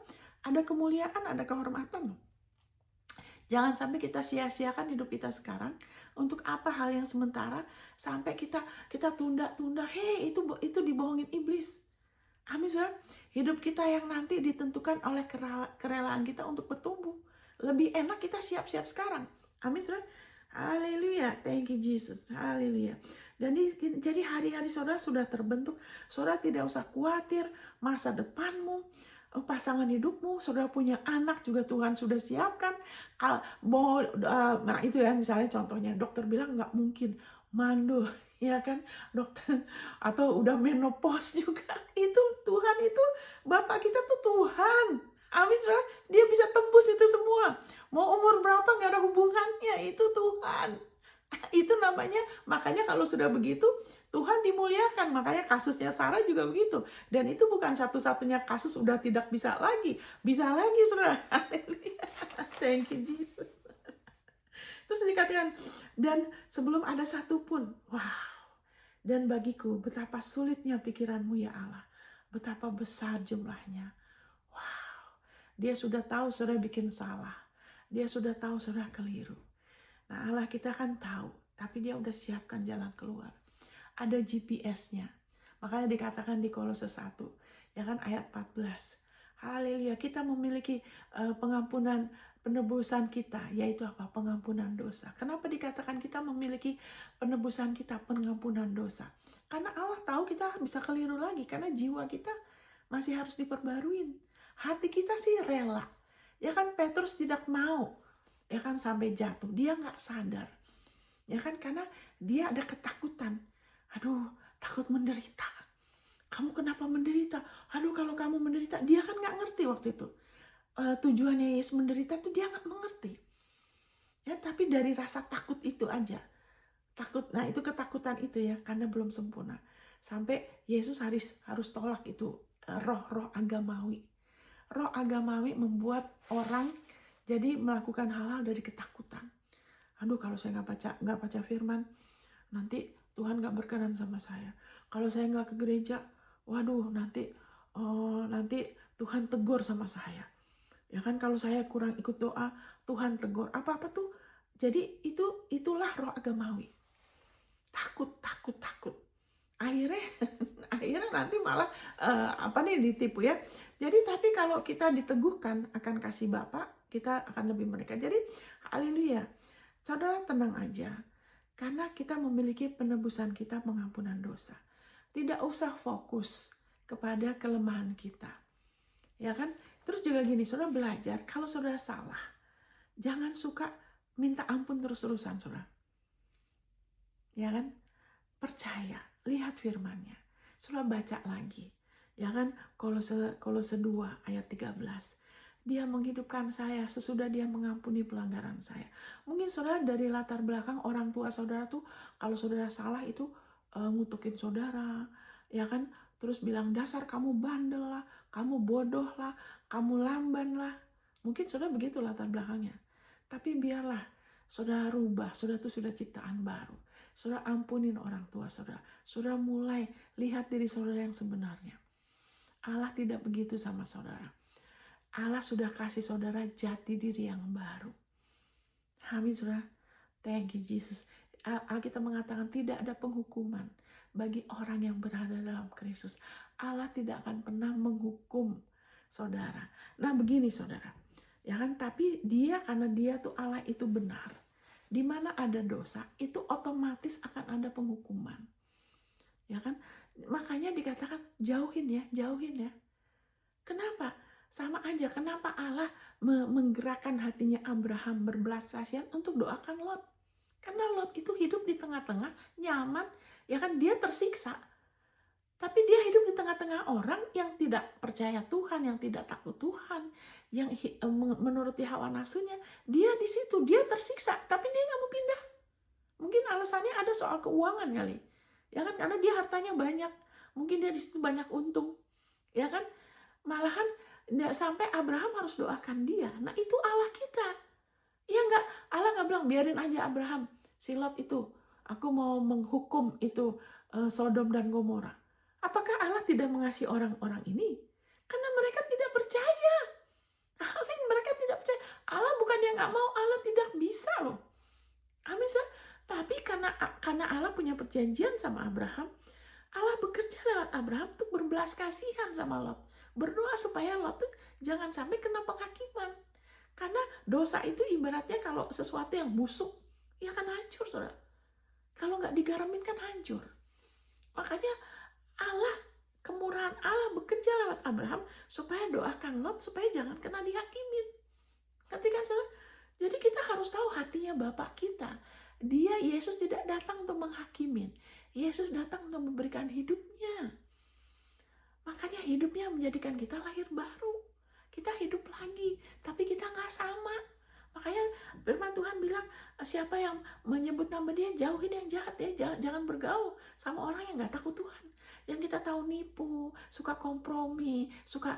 Ada kemuliaan, ada kehormatan. Jangan sampai kita sia-siakan hidup kita sekarang untuk apa hal yang sementara, sampai kita tunda-tunda. Itu dibohongin iblis. Amin, saudara. Hidup kita yang nanti ditentukan oleh kerelaan kita untuk bertumbuh. Lebih enak kita siap-siap sekarang. Amin, saudara. Haleluya. Thank you Jesus. Haleluya. Dan jadi hari-hari saudara sudah terbentuk. Saudara tidak usah khawatir masa depanmu, pasangan hidupmu. Saudara punya anak juga Tuhan sudah siapkan. Nah itu ya, misalnya contohnya dokter bilang nggak mungkin mandul, ya kan dokter, atau udah menopause juga. Itu Tuhan, itu Bapak kita tuh Tuhan. Amin, saudara. Dia bisa tembus itu semua. Mau umur berapa nggak ada hubungannya, itu Tuhan. Itu namanya, makanya kalau sudah begitu Tuhan dimuliakan. Makanya kasusnya Sarah juga begitu. Dan itu bukan satu-satunya kasus udah tidak bisa lagi. Bisa lagi, saudara. Haleluya. Thank you Jesus. Terus dikatakan, dan sebelum ada satupun, wow, Dan bagiku betapa sulitnya pikiranmu ya Allah. Betapa besar jumlahnya. Wow, dia sudah tahu saudara bikin salah. Dia sudah tahu saudara keliru. Nah Allah kita kan tahu, tapi dia udah siapkan jalan keluar. Ada GPS-nya. Makanya dikatakan di Kolose 1, ya kan ayat 14. Haleluya, kita memiliki pengampunan penebusan kita, yaitu apa? Pengampunan dosa. Kenapa dikatakan kita memiliki penebusan kita, pengampunan dosa? Karena Allah tahu kita bisa keliru lagi, karena jiwa kita masih harus diperbaruin. Hati kita sih rela. Ya kan Petrus tidak mau, ya kan sampai jatuh. Dia nggak sadar. Ya kan karena dia ada ketakutan. Aduh, takut menderita. Kamu kenapa menderita? Aduh, kalau kamu menderita, dia kan nggak ngerti waktu itu. Tujuannya Yesus menderita tuh dia nggak mengerti. Ya, tapi dari rasa takut itu aja. Takut, nah itu ketakutan itu ya, karena belum sempurna. Sampai Yesus harus tolak itu roh-roh agamawi. Roh agamawi membuat orang jadi melakukan hal-hal dari ketakutan. Aduh, kalau saya nggak baca firman, nanti Tuhan nggak berkenan sama saya. Kalau saya nggak ke gereja, waduh nanti Tuhan tegur sama saya. Ya kan kalau saya kurang ikut doa, Tuhan tegur. Apa-apa tuh. Jadi itulah roh agamawi. Takut. Akhirnya nanti malah ditipu ya. Jadi tapi kalau kita diteguhkan akan kasih Bapa, kita akan lebih mereka. Jadi haleluya. Saudara tenang aja. Karena kita memiliki penebusan kita, pengampunan dosa. Tidak usah fokus kepada kelemahan kita. Ya kan? Terus juga gini, saudara belajar, kalau saudara salah, jangan suka minta ampun terus-terusan, saudara. Ya kan? Percaya, lihat firman-Nya. Saudara baca lagi. Ya kan? Kolose 2 ayat 13. Dia menghidupkan saya sesudah dia mengampuni pelanggaran saya. Mungkin saudara dari latar belakang orang tua saudara tuh, kalau saudara salah itu ngutukin saudara, ya kan? Terus bilang dasar kamu bandel lah, kamu bodoh lah, kamu lamban lah. Mungkin saudara begitu latar belakangnya. Tapi biarlah saudara rubah, saudara tuh sudah ciptaan baru. Saudara ampunin orang tua saudara. Saudara mulai lihat diri saudara yang sebenarnya. Allah tidak begitu sama saudara. Allah sudah kasih saudara jati diri yang baru. Amin saudara. Thank you Jesus. Alkitab mengatakan tidak ada penghukuman bagi orang yang berada dalam Kristus. Allah tidak akan pernah menghukum saudara. Nah begini saudara. Ya kan, tapi karena dia tuh Allah itu benar. Di mana ada dosa, itu otomatis akan ada penghukuman. Ya kan? Makanya dikatakan jauhin ya. Kenapa? Sama aja, kenapa Allah menggerakkan hatinya Abraham berbelas kasihan untuk doakan Lot? Karena Lot itu hidup di tengah-tengah, nyaman, ya kan dia tersiksa. Tapi dia hidup di tengah-tengah orang yang tidak percaya Tuhan, yang tidak takut Tuhan, yang menuruti hawa nafsunya. Dia di situ, dia tersiksa, tapi dia nggak mau pindah. Mungkin alasannya ada soal keuangan kali. Ya kan, karena dia hartanya banyak. Mungkin dia di situ banyak untung. Ya kan? Malahan sampai Abraham harus doakan dia. Nah itu Allah kita. Ya enggak, Allah nggak bilang biarin aja Abraham, si Lot itu, aku mau menghukum itu Sodom dan Gomora. Apakah Allah tidak mengasihi orang-orang ini? Karena mereka tidak percaya. Amin, mereka tidak percaya. Allah bukan yang nggak mau, Allah tidak bisa loh. Amin. Tapi karena Allah punya perjanjian sama Abraham, Allah bekerja lewat Abraham untuk berbelas kasihan sama Lot. Berdoa supaya Lot tuh jangan sampai kena penghakiman. Karena dosa itu ibaratnya kalau sesuatu yang busuk, ya kan hancur, saudara. Kalau nggak digaramin kan hancur. Makanya kemurahan Allah bekerja lewat Abraham supaya doakan Lot supaya jangan kena dihakimin. Ngerti kan, saudara? Jadi kita harus tahu hatinya Bapak kita. Yesus tidak datang untuk menghakimin. Yesus datang untuk memberikan hidupnya. Makanya hidupnya menjadikan kita lahir baru. Kita hidup lagi, tapi kita nggak sama. Makanya firman Tuhan bilang, siapa yang menyebut nama dia, jauhin yang jahat ya. Jangan bergaul sama orang yang gak takut Tuhan. Yang kita tahu nipu, suka kompromi, suka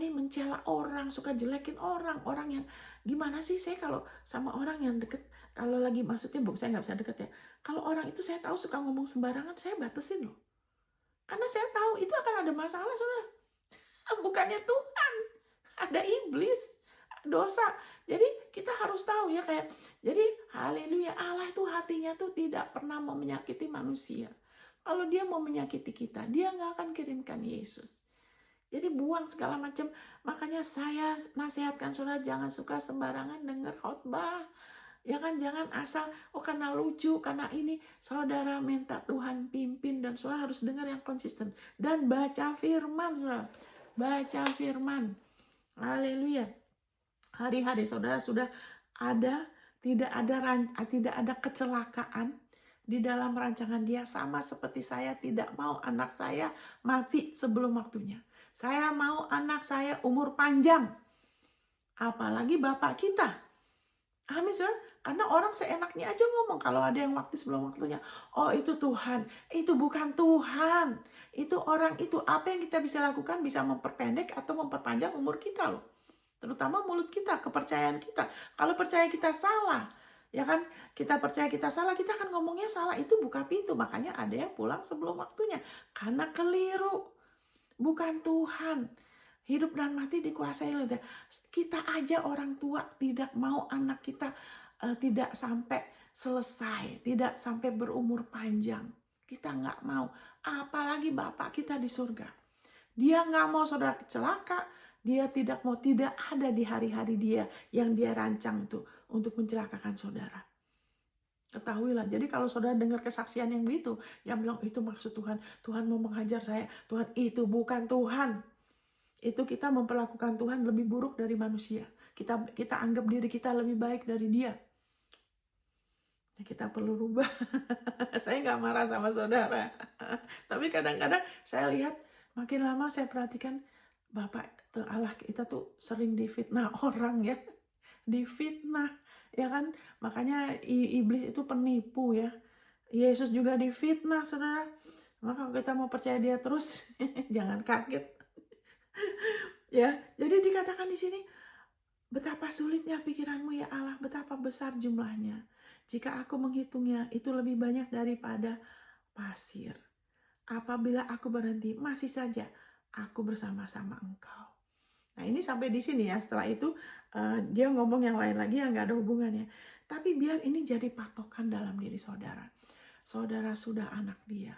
mencela orang, suka jelekin orang. Orang yang gimana sih, saya kalau sama orang yang deket, kalau lagi maksudnya saya nggak bisa deket ya. Kalau orang itu saya tahu suka ngomong sembarangan, saya batasin loh. Karena saya tahu itu akan ada masalah, saudara. Bukannya Tuhan, ada iblis, dosa. Jadi kita harus tahu ya, jadi haleluya, Allah itu hatinya tuh tidak pernah mau menyakiti manusia. Kalau dia mau menyakiti kita, dia nggak akan kirimkan Yesus. Jadi buang segala macam. Makanya saya nasihatkan saudara, jangan suka sembarangan dengar khotbah. Ya kan, jangan asal karena lucu, karena ini. Saudara minta Tuhan pimpin, dan saudara harus dengar yang konsisten dan baca firman, saudara. Baca firman. Haleluya. Hari-hari saudara sudah ada, tidak ada kecelakaan di dalam rancangan Dia. Sama seperti saya tidak mau anak saya mati sebelum waktunya. Saya mau anak saya umur panjang. Apalagi Bapak kita. Amin, saudara. Karena orang seenaknya aja ngomong kalau ada yang mati sebelum waktunya. Oh, itu Tuhan. Itu bukan Tuhan. Itu orang itu. Apa yang kita bisa lakukan bisa memperpendek atau memperpanjang umur kita loh. Terutama mulut kita, kepercayaan kita. Kalau percaya kita salah, ya kan, kita percaya kita salah, kita akan ngomongnya salah. Itu buka pintu. Makanya ada yang pulang sebelum waktunya. Karena keliru. Bukan Tuhan. Hidup dan mati dikuasai oleh kita aja. Orang tua tidak mau anak kita tidak sampai selesai, tidak sampai berumur panjang. Kita nggak mau. Apalagi Bapak kita di surga. Dia nggak mau saudara celaka. Dia tidak mau, tidak ada di hari-hari dia yang dia rancang tuh untuk mencelakakan saudara. Ketahuilah, jadi kalau saudara dengar kesaksian yang begitu, yang bilang itu maksud Tuhan, Tuhan mau menghajar saya, Tuhan, itu bukan Tuhan. Itu kita memperlakukan Tuhan lebih buruk dari manusia. Kita anggap diri kita lebih baik dari Dia. Kita perlu rubah. Saya nggak marah sama saudara. Tapi kadang-kadang saya lihat, makin lama saya perhatikan, Bapak Allah kita tuh sering difitnah orang ya. Difitnah, ya kan? Makanya iblis itu penipu ya. Yesus juga difitnah, saudara. Maka kalau kita mau percaya Dia terus, jangan kaget. Ya, jadi dikatakan di sini, betapa sulitnya pikiranmu ya Allah, betapa besar jumlahnya. Jika aku menghitungnya, itu lebih banyak daripada pasir. Apabila aku berhenti, masih saja aku bersama-sama Engkau. Nah, ini sampai di sini ya. Setelah itu dia ngomong yang lain lagi yang gak ada hubungannya. Tapi biar ini jadi patokan dalam diri saudara. Saudara sudah anak Dia.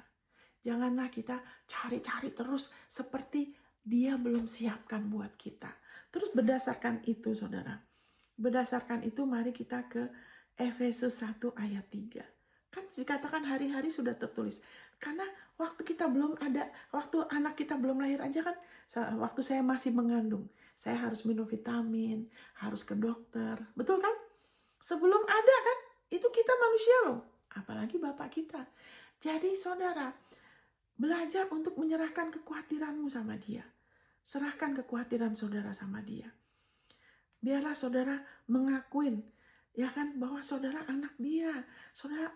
Janganlah kita cari-cari terus seperti Dia belum siapkan buat kita. Terus berdasarkan itu saudara, berdasarkan itu mari kita ke Efesus 1 ayat 3. Kan dikatakan hari-hari sudah tertulis. Karena waktu kita belum ada, waktu anak kita belum lahir aja kan, waktu saya masih mengandung, saya harus minum vitamin, harus ke dokter. Betul kan? Sebelum ada kan, itu kita manusia loh. Apalagi Bapak kita. Jadi saudara, belajar untuk menyerahkan kekhawatiranmu sama Dia. Serahkan kekhawatiran saudara sama Dia. Biarlah saudara mengakuin, ya kan, bahwa saudara anak Dia. Saudara,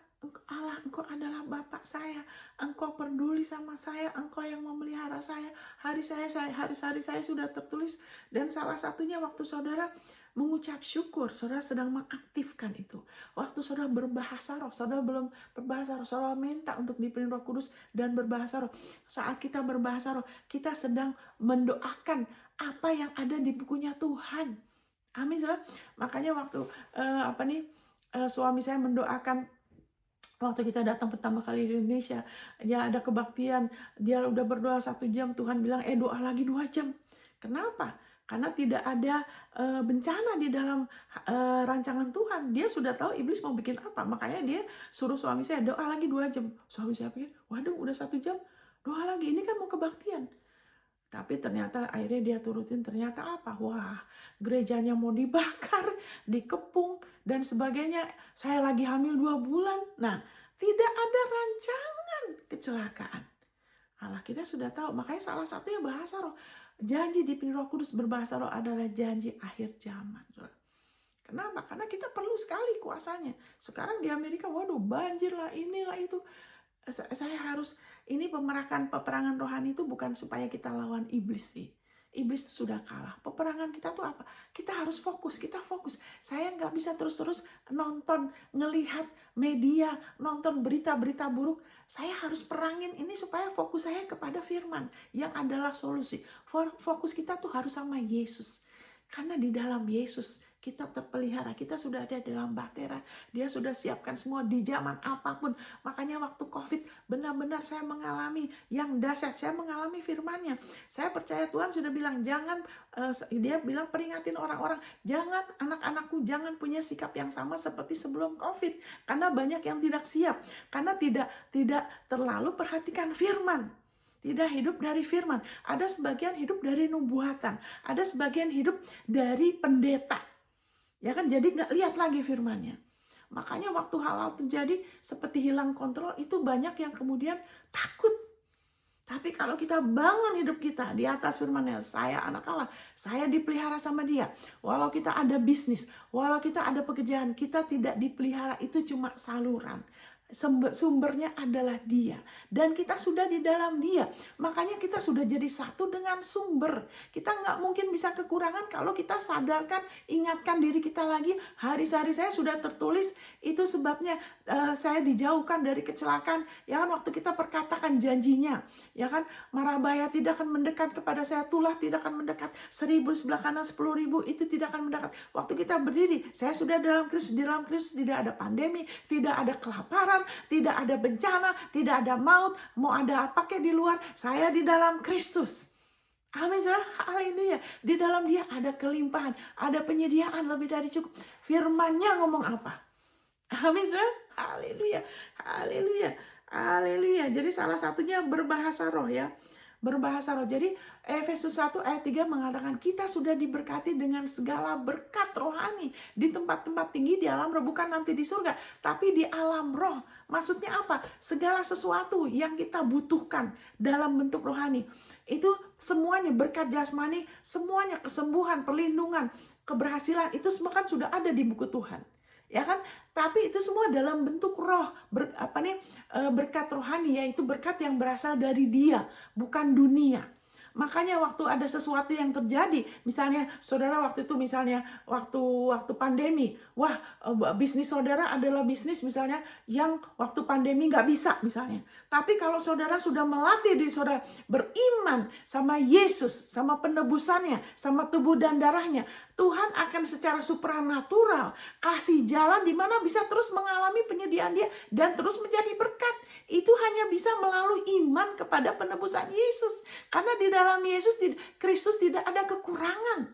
Allah, Engkau adalah Bapak saya. Engkau peduli sama saya. Engkau yang memelihara saya. Hari-hari saya sudah tertulis. Dan salah satunya waktu saudara mengucap syukur, saudara sedang mengaktifkan itu. Waktu saudara berbahasa roh, saudara belum berbahasa roh, saudara minta untuk dipenuhi Roh Kudus dan berbahasa roh. Saat kita berbahasa roh, kita sedang mendoakan apa yang ada di bukunya Tuhan. Amin, saudara. Makanya waktu suami saya mendoakan, waktu kita datang pertama kali di Indonesia, dia ada kebaktian, dia udah berdoa 1 jam, Tuhan bilang doa lagi 2 jam. Kenapa? Karena tidak ada bencana di dalam rancangan Tuhan. Dia sudah tahu iblis mau bikin apa. Makanya dia suruh suami saya doa lagi 2 jam. Suami saya pikir, waduh udah 1 jam, doa lagi, ini kan mau kebaktian. Tapi ternyata akhirnya dia turutin, ternyata apa? Wah, gerejanya mau dibakar, dikepung, dan sebagainya. Saya lagi hamil 2 bulan. Nah, tidak ada rancangan kecelakaan. Allah kita sudah tahu, makanya salah satunya bahasa roh. Janji dipenuhi Roh Kudus, berbahasa roh adalah janji akhir zaman. Kenapa? Karena kita perlu sekali kuasanya. Sekarang di Amerika, waduh, banjir lah, inilah itu. Saya harus, ini peperangan rohani itu bukan supaya kita lawan iblis sih. Iblis itu sudah kalah. Peperangan kita tuh apa? Kita harus fokus, kita fokus. Saya nggak bisa terus-terus nonton, ngelihat media, nonton berita-berita buruk. Saya harus perangin ini supaya fokus saya kepada firman yang adalah solusi. Fokus kita tuh harus sama Yesus. Karena di dalam Yesus kita terpelihara, kita sudah ada dalam bahtera. Dia sudah siapkan semua di zaman apapun. Makanya waktu COVID benar-benar saya mengalami yang dahsyat. Saya mengalami firman-Nya. Saya percaya Tuhan sudah bilang, jangan, dia bilang peringatin orang-orang, jangan, anak-anakku jangan punya sikap yang sama seperti sebelum COVID. Karena banyak yang tidak siap. Karena tidak terlalu perhatikan firman. Tidak hidup dari firman. Ada sebagian hidup dari nubuatan. Ada sebagian hidup dari pendeta. Ya kan, jadi nggak lihat lagi firmannya. Makanya waktu hal-hal terjadi seperti hilang kontrol, itu banyak yang kemudian takut. Tapi kalau kita bangun hidup kita di atas firman-Nya, saya anak Allah, saya dipelihara sama Dia. Walau kita ada bisnis, walau kita ada pekerjaan, kita tidak dipelihara, itu cuma saluran. Sumbernya adalah Dia, dan kita sudah di dalam Dia. Makanya kita sudah jadi satu dengan sumber. Kita nggak mungkin bisa kekurangan kalau kita sadarkan, ingatkan diri kita lagi, hari-hari saya sudah tertulis. Itu sebabnya saya dijauhkan dari kecelakaan. Ya kan, waktu kita perkatakan janjinya, ya kan, mara bahaya tidak akan mendekat kepada saya, tulah tidak akan mendekat, 1000 sebelah kanan, 10.000 itu tidak akan mendekat. Waktu kita berdiri, saya sudah dalam Kristus. Di dalam Kristus tidak ada pandemi, tidak ada kelaparan, tidak ada bencana, tidak ada maut. Mau ada apa kayak di luar, saya di dalam Kristus. Amin, saudara. Haleluya. Di dalam Dia ada kelimpahan, ada penyediaan lebih dari cukup. Firman-Nya ngomong apa? Amin, saudara. Haleluya. Haleluya. Haleluya. Jadi salah satunya berbahasa roh ya. Berbahasa roh. Jadi Efesus 1 ayat 3 mengatakan kita sudah diberkati dengan segala berkat rohani di tempat-tempat tinggi di alam roh, bukan nanti di surga, tapi di alam roh. Maksudnya apa? Segala sesuatu yang kita butuhkan dalam bentuk rohani. Itu semuanya berkat jasmani, semuanya kesembuhan, perlindungan, keberhasilan, itu semua kan sudah ada di buku Tuhan. Ya kan, tapi itu semua dalam bentuk roh, berkat rohani, yaitu berkat yang berasal dari Dia, bukan dunia. Makanya waktu ada sesuatu yang terjadi, misalnya saudara waktu itu, misalnya waktu pandemi, wah, bisnis saudara adalah bisnis misalnya yang waktu pandemi nggak bisa misalnya. Tapi kalau saudara sudah melatih diri saudara beriman sama Yesus, sama penebusannya, sama tubuh dan darahnya, Tuhan akan secara supranatural kasih jalan di mana bisa terus mengalami penyediaan Dia dan terus menjadi berkat. Itu hanya bisa melalui iman kepada penebusan Yesus. Karena di dalam Yesus Kristus tidak ada kekurangan,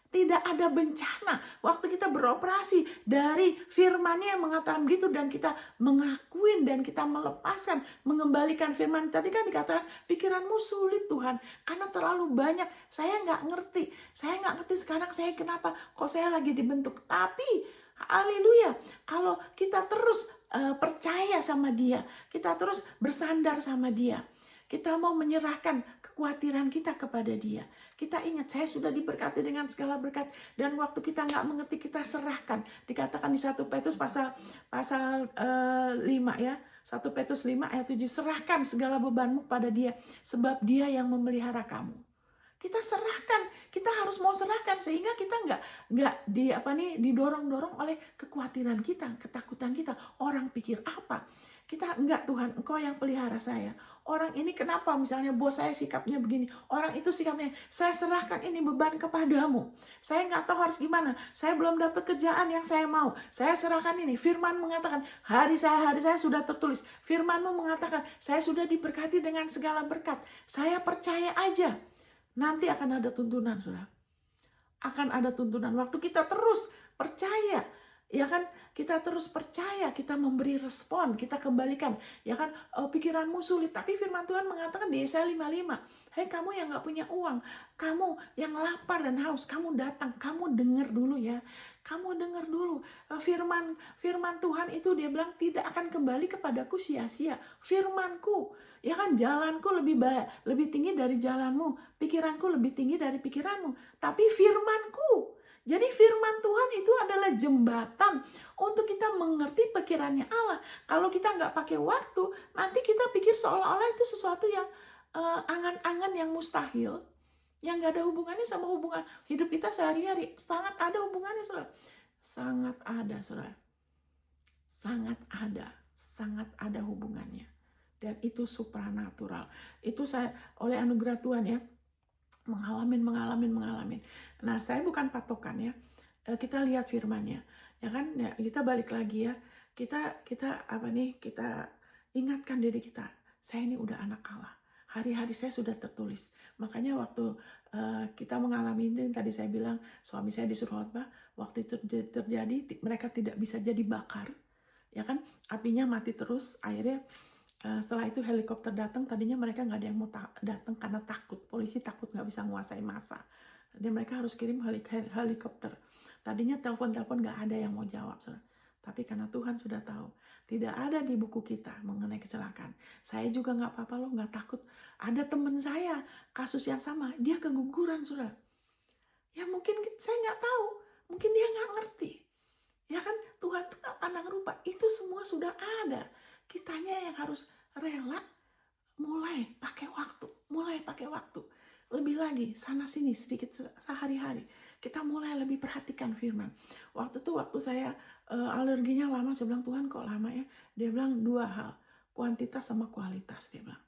tidak ada bencana. Waktu kita beroperasi dari firman-Nya yang mengatakan begitu, dan kita mengakuin dan kita melepaskan, mengembalikan firman. Tadi kan dikatakan pikiranmu sulit Tuhan karena terlalu banyak. Saya nggak ngerti sekarang saya kenapa kok saya lagi dibentuk. Tapi haleluya, kalau kita terus percaya sama Dia, kita terus bersandar sama Dia, kita mau menyerahkan kekhawatiran kita kepada Dia. Kita ingat, saya sudah diberkati dengan segala berkat. Dan waktu kita nggak mengerti, kita serahkan. Dikatakan di 1 Petrus pasal 5 ya. 1 Petrus 5 ayat 7. Serahkan segala bebanmu pada Dia, sebab Dia yang memelihara kamu. Kita serahkan, kita harus mau serahkan sehingga kita nggak didorong-dorong oleh kekhawatiran kita, ketakutan kita. Orang pikir apa? Kita enggak, Tuhan, Engkau yang pelihara saya. Orang ini kenapa misalnya bos saya sikapnya begini, orang itu sikapnya, saya serahkan ini beban kepadamu. Saya nggak tahu harus gimana, saya belum dapat kerjaan yang saya mau. Saya serahkan ini. Firman mengatakan hari saya sudah tertulis. Firman-Mu mengatakan saya sudah diberkati dengan segala berkat. Saya percaya aja. Nanti akan ada tuntunan, saudara. Akan ada tuntunan. Waktu kita terus percaya, ya kan, kita terus percaya, kita memberi respon, kita kembalikan, ya kan, pikiranmu sulit. Tapi firman Tuhan mengatakan di Yesaya 55, hei kamu yang gak punya uang, kamu yang lapar dan haus, kamu datang, kamu dengar dulu ya. Kamu dengar dulu, firman Tuhan itu dia bilang tidak akan kembali kepadaku sia-sia. Firmanku, ya kan, jalanku lebih tinggi dari jalanmu, pikiranku lebih tinggi dari pikiranmu. Tapi firmanku Jadi firman Tuhan itu adalah jembatan untuk kita mengerti pikirannya Allah. Kalau kita nggak pakai waktu, nanti kita pikir seolah-olah itu sesuatu yang angan-angan yang mustahil, yang nggak ada hubungannya sama hubungan hidup kita sehari-hari. Sangat ada hubungannya, saudara. Sangat ada, saudara. Sangat ada hubungannya. Dan itu supranatural. Itu saya oleh anugerah Tuhan ya, mengalami. Nah, saya bukan patokan ya. Kita lihat firman-Nya. Ya kan? Ya, kita balik lagi ya. Kita ingatkan diri kita. Saya ini udah anak Allah. Hari-hari saya sudah tertulis. Makanya waktu kita mengalami itu, tadi saya bilang suami saya disuruh khotbah, waktu itu terjadi mereka tidak bisa jadi bakar. Ya kan? Apinya mati terus. Akhirnya setelah itu helikopter datang, tadinya mereka nggak ada yang mau datang karena takut, polisi takut nggak bisa menguasai massa. Dan mereka harus kirim helikopter. Tadinya telepon nggak ada yang mau jawab. Tapi karena Tuhan sudah tahu, tidak ada di buku kita mengenai kecelakaan. Saya juga nggak apa-apa loh, nggak takut. Ada teman saya, kasus yang sama, dia keguguran, saudara. Ya mungkin saya nggak tahu, mungkin dia nggak ngerti. Ya kan, Tuhan tuh nggak pandang rupa, itu semua sudah ada. Kitanya yang harus rela mulai pakai waktu. Lebih lagi, sana sini sedikit sehari-hari. Kita mulai lebih perhatikan firman. Waktu saya alerginya lama, saya bilang, Tuhan kok lama ya? Dia bilang 2 hal, kuantitas sama kualitas. Dia bilang,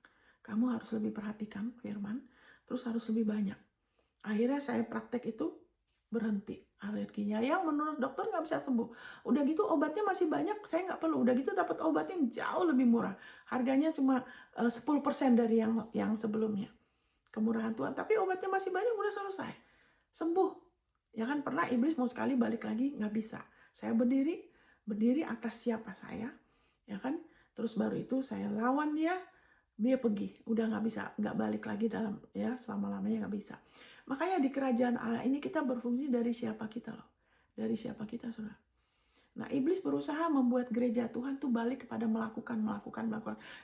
kamu harus lebih perhatikan firman, terus harus lebih banyak. Akhirnya saya praktek itu, berhenti alerginya yang menurut dokter nggak bisa sembuh. Udah gitu obatnya masih banyak, saya nggak perlu. Udah gitu dapat obat yang jauh lebih murah, harganya cuma 10% dari yang sebelumnya. Kemurahan Tuhan, tapi obatnya masih banyak, udah selesai, sembuh. Ya kan, pernah iblis mau sekali balik lagi, nggak bisa. Saya berdiri atas siapa saya, ya kan. Terus baru itu saya lawan dia pergi, udah nggak bisa, nggak balik lagi dalam ya selama-lamanya, nggak bisa. Makanya di kerajaan Allah ini kita berfungsi dari siapa kita loh, dari siapa kita, saudara. Nah, iblis berusaha membuat gereja Tuhan tuh balik kepada melakukan.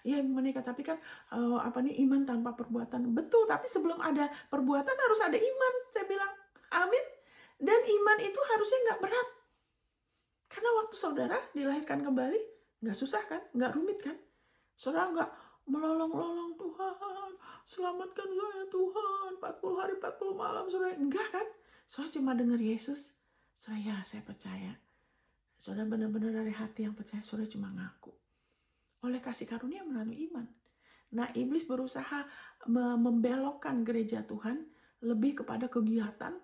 Iya menikah, tapi kan iman tanpa perbuatan. Betul, tapi sebelum ada perbuatan harus ada iman, saya bilang. Amin. Dan iman itu harusnya nggak berat. Karena waktu saudara dilahirkan kembali, nggak susah kan, nggak rumit kan. Saudara nggak melolong-lolong, Tuhan selamatkan saya Tuhan, 40 hari 40 malam, saudara. Enggak kan, saudara cuma dengar Yesus, saudara, ya saya percaya. Saudara benar-benar dari hati yang percaya, saudara cuma ngaku oleh kasih karunia melalui iman. Nah, iblis berusaha membelokkan gereja Tuhan lebih kepada kegiatan,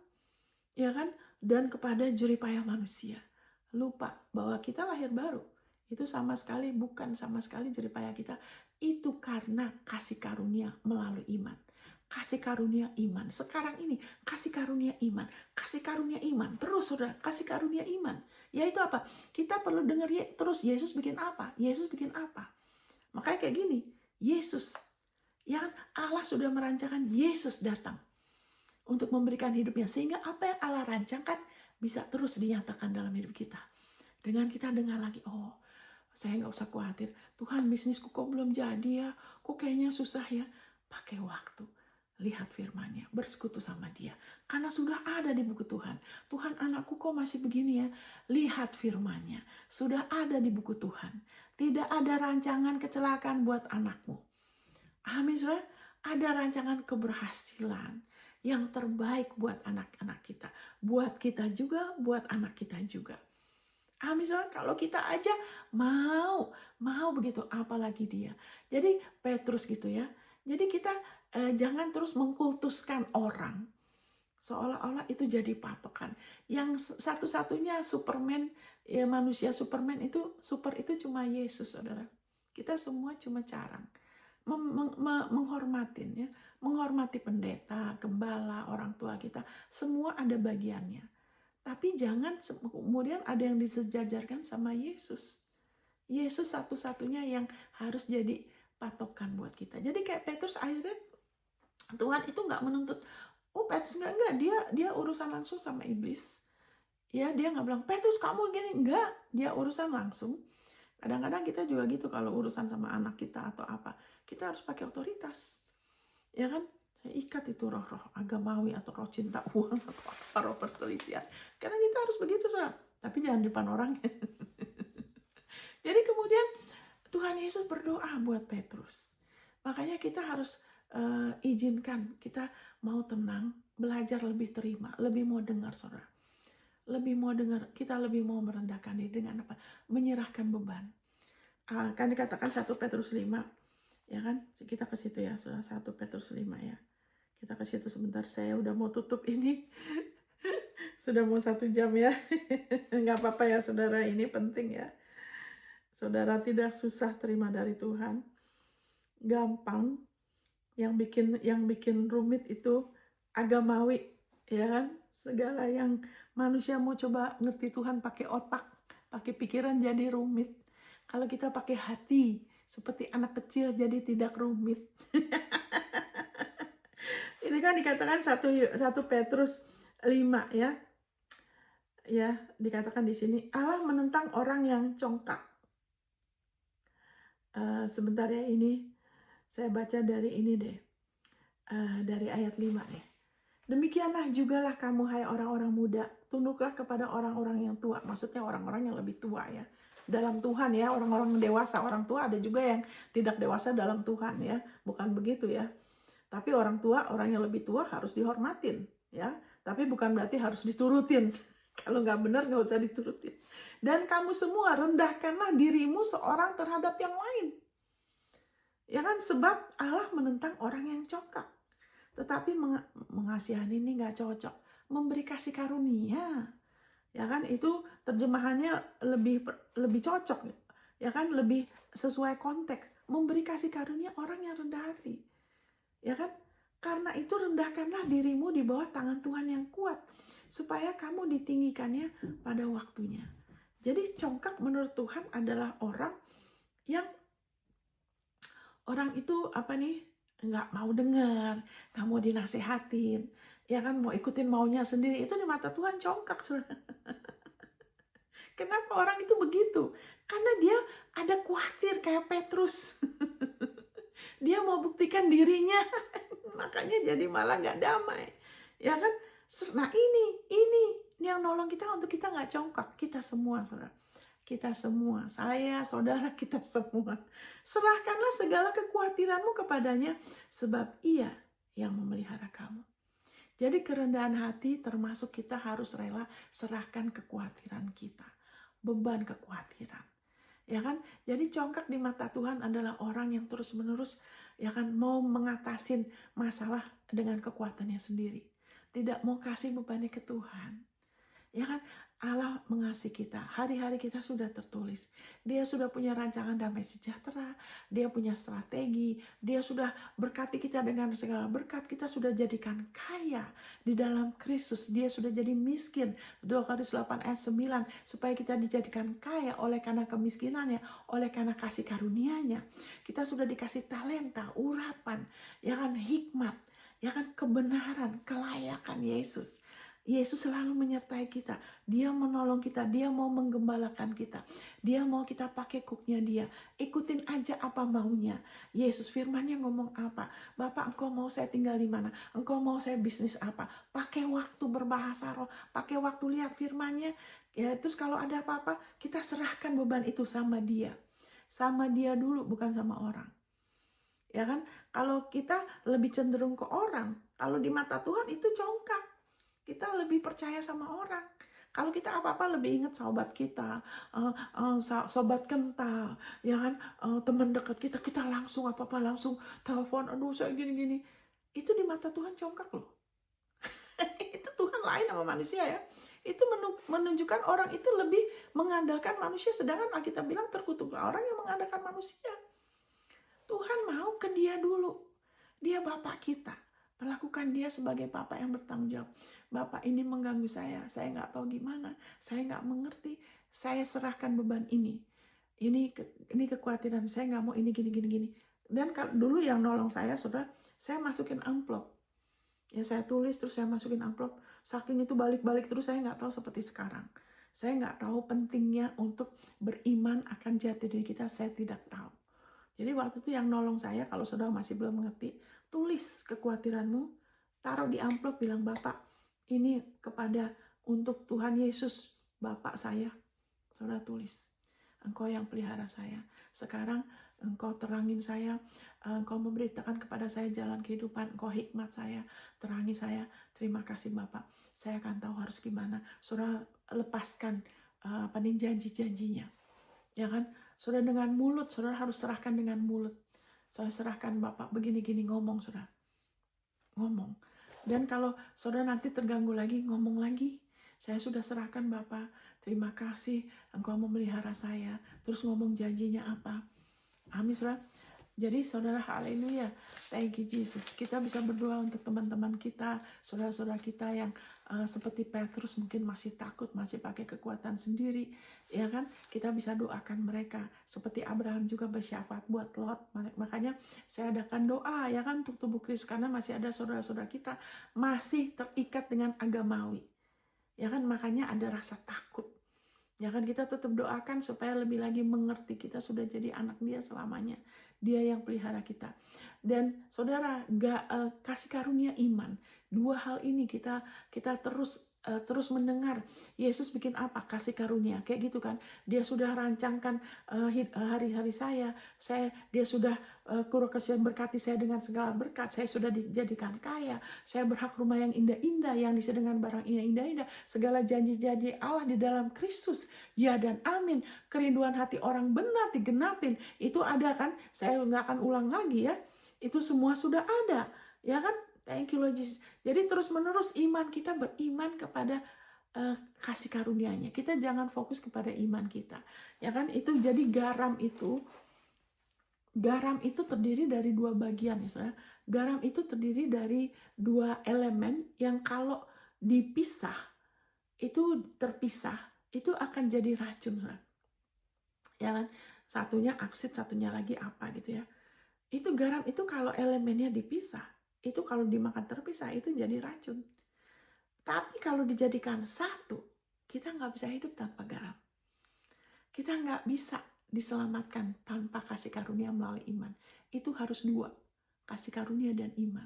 ya kan, dan kepada jeripaya manusia. Lupa bahwa kita lahir baru itu bukan sama sekali jeripaya kita. Itu karena kasih karunia melalui iman. Kasih karunia iman. Sekarang ini kasih karunia iman. Kasih karunia iman. Terus saudara, kasih karunia iman. Yaitu apa? Kita perlu dengar terus Yesus bikin apa? Yesus bikin apa? Makanya kayak gini, Yesus. Ya kan? Allah sudah merancangkan Yesus datang untuk memberikan hidupnya. Sehingga apa yang Allah rancangkan bisa terus dinyatakan dalam hidup kita. Dengan kita dengar lagi, oh saya nggak usah khawatir, Tuhan bisnisku kok belum jadi ya, kok kayaknya susah ya. Pakai waktu, lihat firman-Nya, bersekutu sama Dia, karena sudah ada di buku Tuhan. Tuhan, anakku kok masih begini ya, lihat firman-Nya, sudah ada di buku Tuhan. Tidak ada rancangan kecelakaan buat anakmu. Amin, saudara. Ada rancangan keberhasilan yang terbaik buat anak-anak kita, buat kita juga, buat anak kita juga. Amin, saudara. Kalau kita aja mau begitu, apalagi dia. Jadi Petrus gitu ya. Jadi kita jangan terus mengkultuskan orang seolah-olah itu jadi patokan. Yang satu-satunya Superman, ya manusia Superman itu cuma Yesus, saudara. Kita semua cuma carang menghormatin ya, menghormati pendeta, gembala, orang tua kita, semua ada bagiannya. Tapi jangan kemudian ada yang disejajarkan sama Yesus. Yesus satu-satunya yang harus jadi patokan buat kita. Jadi kayak Petrus, akhirnya Tuhan itu nggak menuntut. Oh Petrus enggak, dia urusan langsung sama iblis. Ya dia nggak bilang Petrus kamu gini, enggak, dia urusan langsung. Kadang-kadang kita juga gitu kalau urusan sama anak kita atau apa, kita harus pakai otoritas. Ya kan? Saya ikat itu roh-roh agamawi atau roh cinta uang atau apa, roh perselisihan. Karena kita harus begitu, saudara. Tapi jangan di depan orang. Jadi kemudian Tuhan Yesus berdoa buat Petrus. Makanya kita harus izinkan, kita mau tenang, belajar lebih terima, lebih mau dengar, saudara. Lebih mau dengar, kita lebih mau merendahkan diri dengan apa? Menyerahkan beban. Kan dikatakan 1 Petrus 5, ya kan? Kita ke situ ya, saudara, 1 Petrus 5 ya. Kita ke situ sebentar, saya udah mau tutup ini. Sudah mau 1 jam ya. Nggak apa-apa ya, saudara, ini penting ya. Saudara tidak susah terima dari Tuhan. Gampang. Yang bikin rumit itu agamawi, ya kan? Segala yang manusia mau coba ngerti Tuhan pakai otak, pakai pikiran jadi rumit. Kalau kita pakai hati seperti anak kecil jadi tidak rumit. Ini kan dikatakan 1 Petrus 5 ya. Ya, dikatakan di sini Allah menentang orang yang congkak. Sebentar ya, ini saya baca dari ini deh. Dari ayat 5 deh. Demikianlah jugalah kamu, hai orang-orang muda, tunduklah kepada orang-orang yang tua. Maksudnya orang-orang yang lebih tua ya. Dalam Tuhan ya, orang-orang dewasa. Orang tua ada juga yang tidak dewasa dalam Tuhan ya. Bukan begitu ya. Tapi orang tua, orang yang lebih tua harus dihormatin ya. Tapi bukan berarti harus diturutin. Kalau nggak benar nggak usah diturutin. Dan kamu semua rendahkanlah dirimu seorang terhadap yang lain. Ya kan, sebab Allah menentang orang yang congkak. Tetapi mengasihani ini nggak cocok. Memberi kasih karunia, ya kan, itu terjemahannya lebih cocok, ya kan, lebih sesuai konteks. Memberi kasih karunia orang yang rendah hati, ya kan. Karena itu rendahkanlah dirimu di bawah tangan Tuhan yang kuat, supaya kamu ditinggikannya pada waktunya. Jadi congkak menurut Tuhan adalah orang yang itu apa nih, nggak mau dengar, nggak mau dinasehatin, ya kan, mau ikutin maunya sendiri. Itu di mata Tuhan congkak, saudara. Kenapa orang itu begitu? Karena dia ada khawatir kayak Petrus. Dia mau buktikan dirinya, makanya jadi malah nggak damai, ya kan? Nah ini yang nolong kita untuk kita nggak congkak. Kita semua, saudara. Kita semua, saya, saudara, kita semua. Serahkanlah segala kekhawatiranmu kepadanya, sebab Ia yang memelihara kamu. Jadi kerendahan hati termasuk kita harus rela serahkan kekhawatiran kita. Beban kekhawatiran. Ya kan? Jadi congkak di mata Tuhan adalah orang yang terus-menerus, ya kan, mau mengatasin masalah dengan kekuatannya sendiri. Tidak mau kasih bebannya ke Tuhan. Ya kan, Allah mengasihi kita. Hari-hari kita sudah tertulis. Dia sudah punya rancangan damai sejahtera. Dia punya strategi. Dia sudah berkati kita dengan segala berkat. Kita sudah jadikan kaya di dalam Kristus. Dia sudah jadi miskin. 2 Korintus 8 ayat 9. Supaya kita dijadikan kaya oleh karena kemiskinannya. Oleh karena kasih karunia-Nya. Kita sudah dikasih talenta, urapan, ya kan, hikmat, ya kan, kebenaran, kelayakan Yesus. Yesus selalu menyertai kita. Dia menolong kita. Dia mau menggembalakan kita. Dia mau kita pakai kuknya Dia. Ikutin aja apa maunya. Yesus firman-Nya ngomong apa? Bapak, Engkau mau saya tinggal di mana? Engkau mau saya bisnis apa? Pakai waktu berbahasa roh. Pakai waktu lihat firman-Nya. Ya, terus kalau ada apa-apa, kita serahkan beban itu sama Dia. Sama Dia dulu, bukan sama orang. Ya kan? Kalau kita lebih cenderung ke orang, kalau di mata Tuhan itu congkak. Kita lebih percaya sama orang. Kalau kita apa-apa lebih ingat sahabat kita, sobat kental, ya kan, teman dekat kita, kita langsung apa-apa langsung telepon, aduh saya gini-gini. Itu di mata Tuhan congkak loh. Itu Tuhan lain sama manusia ya. Itu menunjukkan orang itu lebih mengandalkan manusia, sedangkan Alkitab bilang terkutuklah orang yang mengandalkan manusia. Tuhan mau ke Dia dulu. Dia Bapak kita. Perlakukan Dia sebagai Bapak yang bertanggung jawab. Bapak, ini mengganggu saya nggak tahu gimana, saya nggak mengerti, saya serahkan beban ini. Ini kekhawatiran, saya nggak mau ini gini. Dan dulu yang nolong saya, saudara, saya masukin amplop. Ya saya tulis, terus saya masukin amplop. Saking itu balik-balik terus, saya nggak tahu seperti sekarang. Saya nggak tahu pentingnya untuk beriman akan jati diri kita, saya tidak tahu. Jadi waktu itu yang nolong saya, kalau saudara masih belum mengerti, tulis kekhawatiranmu, taruh di amplop, bilang, Bapak, ini untuk Tuhan Yesus, Bapak saya. Saudara tulis, Engkau yang pelihara saya. Sekarang Engkau terangin saya, Engkau memberitakan kepada saya jalan kehidupan, Engkau hikmat saya, terangi saya. Terima kasih Bapak, saya akan tahu harus gimana. Saudara lepaskan janji-janjinya, ya kan? Saudara dengan mulut, saudara harus serahkan dengan mulut. Saya serahkan Bapak begini-gini, ngomong saudara, ngomong. Dan kalau saudara nanti terganggu lagi, ngomong lagi. Saya sudah serahkan Bapak, terima kasih Engkau memelihara saya. Terus ngomong janjinya apa. Amin saudara. Jadi saudara, haleluya, thank you Jesus. Kita bisa berdoa untuk teman-teman kita, saudara-saudara kita yang seperti Petrus mungkin masih takut, masih pakai kekuatan sendiri, ya kan? Kita bisa doakan mereka. Seperti Abraham juga bersyafaat buat Lot. Makanya saya adakan doa, ya kan, untuk tubuh Kristus, karena masih ada saudara-saudara kita masih terikat dengan agamawi, ya kan? Makanya ada rasa takut. Ya kan, kita tetap doakan supaya lebih lagi mengerti kita sudah jadi anak Dia selamanya. Dia yang pelihara kita. Dan saudara, kasih karunia iman. Dua hal ini kita terus mendengar. Yesus bikin apa? Kasih karunia. Kayak gitu kan. Dia sudah rancangkan hari-hari saya. Dia sudah berkati saya dengan segala berkat. Saya sudah dijadikan kaya. Saya berhak rumah yang indah-indah, yang diisi dengan barang indah-indah. Segala janji-janji Allah di dalam Kristus. Ya dan amin. Kerinduan hati orang benar digenapin. Itu ada kan? Saya nggak akan ulang lagi ya. Itu semua sudah ada. Ya kan? Thank you Lord Jesus. Jadi terus menerus iman kita beriman kepada kasih karunia-Nya. Kita jangan fokus kepada iman kita. Ya kan? Itu jadi garam itu terdiri dari dua bagian ya saudara. Garam itu terdiri dari dua elemen yang kalau dipisah, itu terpisah, itu akan jadi racun saudara. Ya kan? Satunya aksid, satunya lagi apa gitu ya. Itu garam itu kalau elemennya dipisah, itu kalau dimakan terpisah itu jadi racun. Tapi kalau dijadikan satu, kita nggak bisa hidup tanpa garam. Kita nggak bisa diselamatkan tanpa kasih karunia melalui iman. Itu harus dua, kasih karunia dan iman.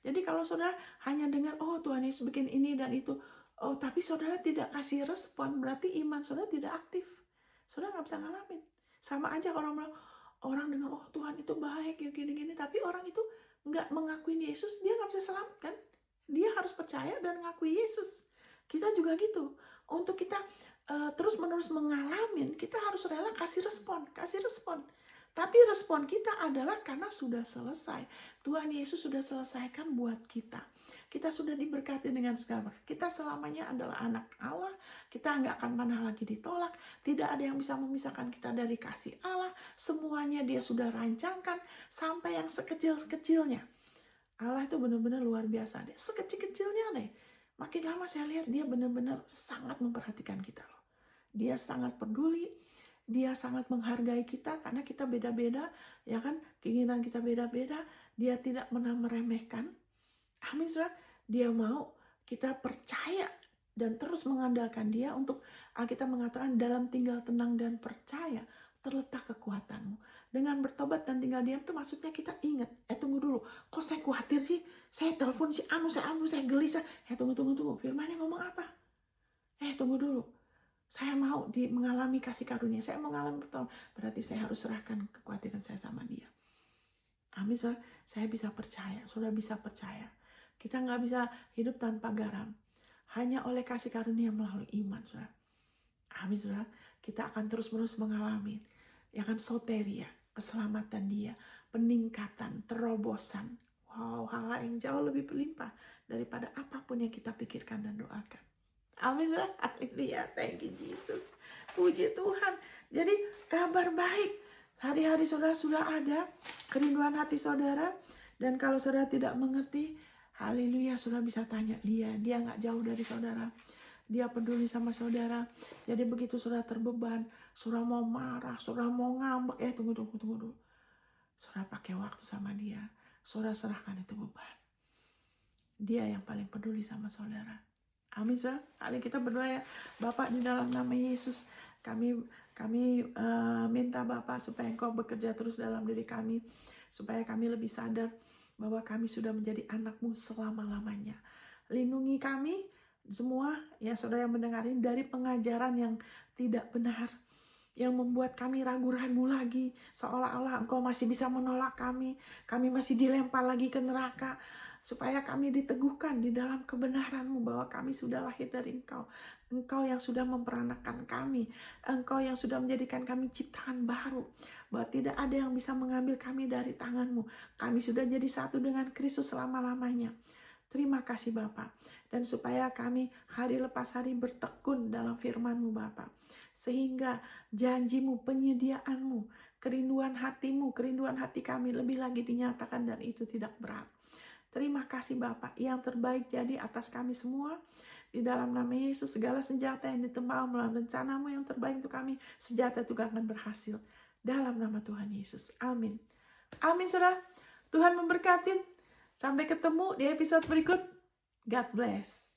Jadi kalau saudara hanya dengar, oh Tuhan Yesus bikin ini dan itu, oh tapi saudara tidak kasih respon, berarti iman saudara tidak aktif. Saudara nggak bisa ngalamin. Sama aja orang dengar, oh Tuhan itu baik, ya gini-gini, tapi orang itu nggak mengakuin Yesus, dia nggak bisa selamatkan. Dia harus percaya dan ngakui Yesus. Kita juga gitu. Untuk kita terus-menerus mengalamin, kita harus rela kasih respon. Tapi respon kita adalah karena sudah selesai. Tuhan Yesus sudah selesaikan buat kita. Kita sudah diberkati dengan segala. Kita selamanya adalah anak Allah. Kita nggak akan pernah lagi ditolak. Tidak ada yang bisa memisahkan kita dari kasih Allah. Semuanya Dia sudah rancangkan sampai yang sekecil-kecilnya. Allah itu benar-benar luar biasa deh. Sekecil-kecilnya deh. Makin lama saya lihat Dia benar-benar sangat memperhatikan kita loh. Dia sangat peduli. Dia sangat menghargai kita karena kita beda-beda, ya kan? Keinginan kita beda-beda. Dia tidak pernah meremehkan. Amin, saudara. Dia mau kita percaya dan terus mengandalkan Dia untuk kita mengatakan dalam tinggal tenang dan percaya terletak kekuatanmu. Dengan bertobat dan tinggal diam itu maksudnya kita ingat, tunggu dulu, kok saya khawatir sih? Saya telepon si Anu, saya gelisah. Tunggu. Firman-Nya ngomong apa? Tunggu dulu. Saya mau mengalami kasih karunia. Saya mau mengalami pertolongan. Berarti saya harus serahkan kekhawatiran saya sama Dia. Amin, saudara. Saya bisa percaya. Saudara bisa percaya. Kita nggak bisa hidup tanpa garam. Hanya oleh kasih karunia melalui iman, saudara. Amin, saudara. Kita akan terus-menerus mengalami. Ya kan, soteria, keselamatan Dia, peningkatan, terobosan. Wow, hal yang jauh lebih berlimpah daripada apapun yang kita pikirkan dan doakan. Amin, saudara. Haleluya. Thank you Jesus. Puji Tuhan. Jadi kabar baik. Hari-hari saudara sudah ada. Kerinduan hati saudara. Dan kalau saudara tidak mengerti, haleluya, saudara bisa tanya Dia. Dia gak jauh dari saudara. Dia peduli sama saudara. Jadi begitu saudara terbeban, saudara mau marah, saudara mau ngambek. Tunggu dulu. Saudara pakai waktu sama Dia. Saudara serahkan itu beban. Dia yang paling peduli sama saudara. Amin, saudara. Hari kita berdoa ya, Bapak, di dalam nama Yesus, kami minta Bapak supaya Engkau bekerja terus dalam diri kami, supaya kami lebih sadar bahwa kami sudah menjadi anak-Mu selama-lamanya. Lindungi kami semua ya saudara yang mendengar ini dari pengajaran yang tidak benar, yang membuat kami ragu-ragu lagi, seolah-olah Engkau masih bisa menolak kami masih dilempar lagi ke neraka, supaya kami diteguhkan di dalam kebenaran-Mu bahwa kami sudah lahir dari Engkau. Engkau yang sudah memperanakan kami, Engkau yang sudah menjadikan kami ciptaan baru, bahwa tidak ada yang bisa mengambil kami dari tangan-Mu. Kami sudah jadi satu dengan Kristus selama-lamanya. Terima kasih Bapa. Dan supaya kami hari lepas hari bertekun dalam firman-Mu Bapa, sehingga janji-Mu, penyediaan-Mu, kerinduan hati-Mu, kerinduan hati kami lebih lagi dinyatakan, dan itu tidak berat. Terima kasih Bapa, yang terbaik jadi atas kami semua. Di dalam nama Yesus, segala senjata yang ditembak melalui rencana-Mu yang terbaik untuk kami, senjata itu akan berhasil. Dalam nama Tuhan Yesus. Amin. Amin saudara. Tuhan memberkati. Sampai ketemu di episode berikut. God bless.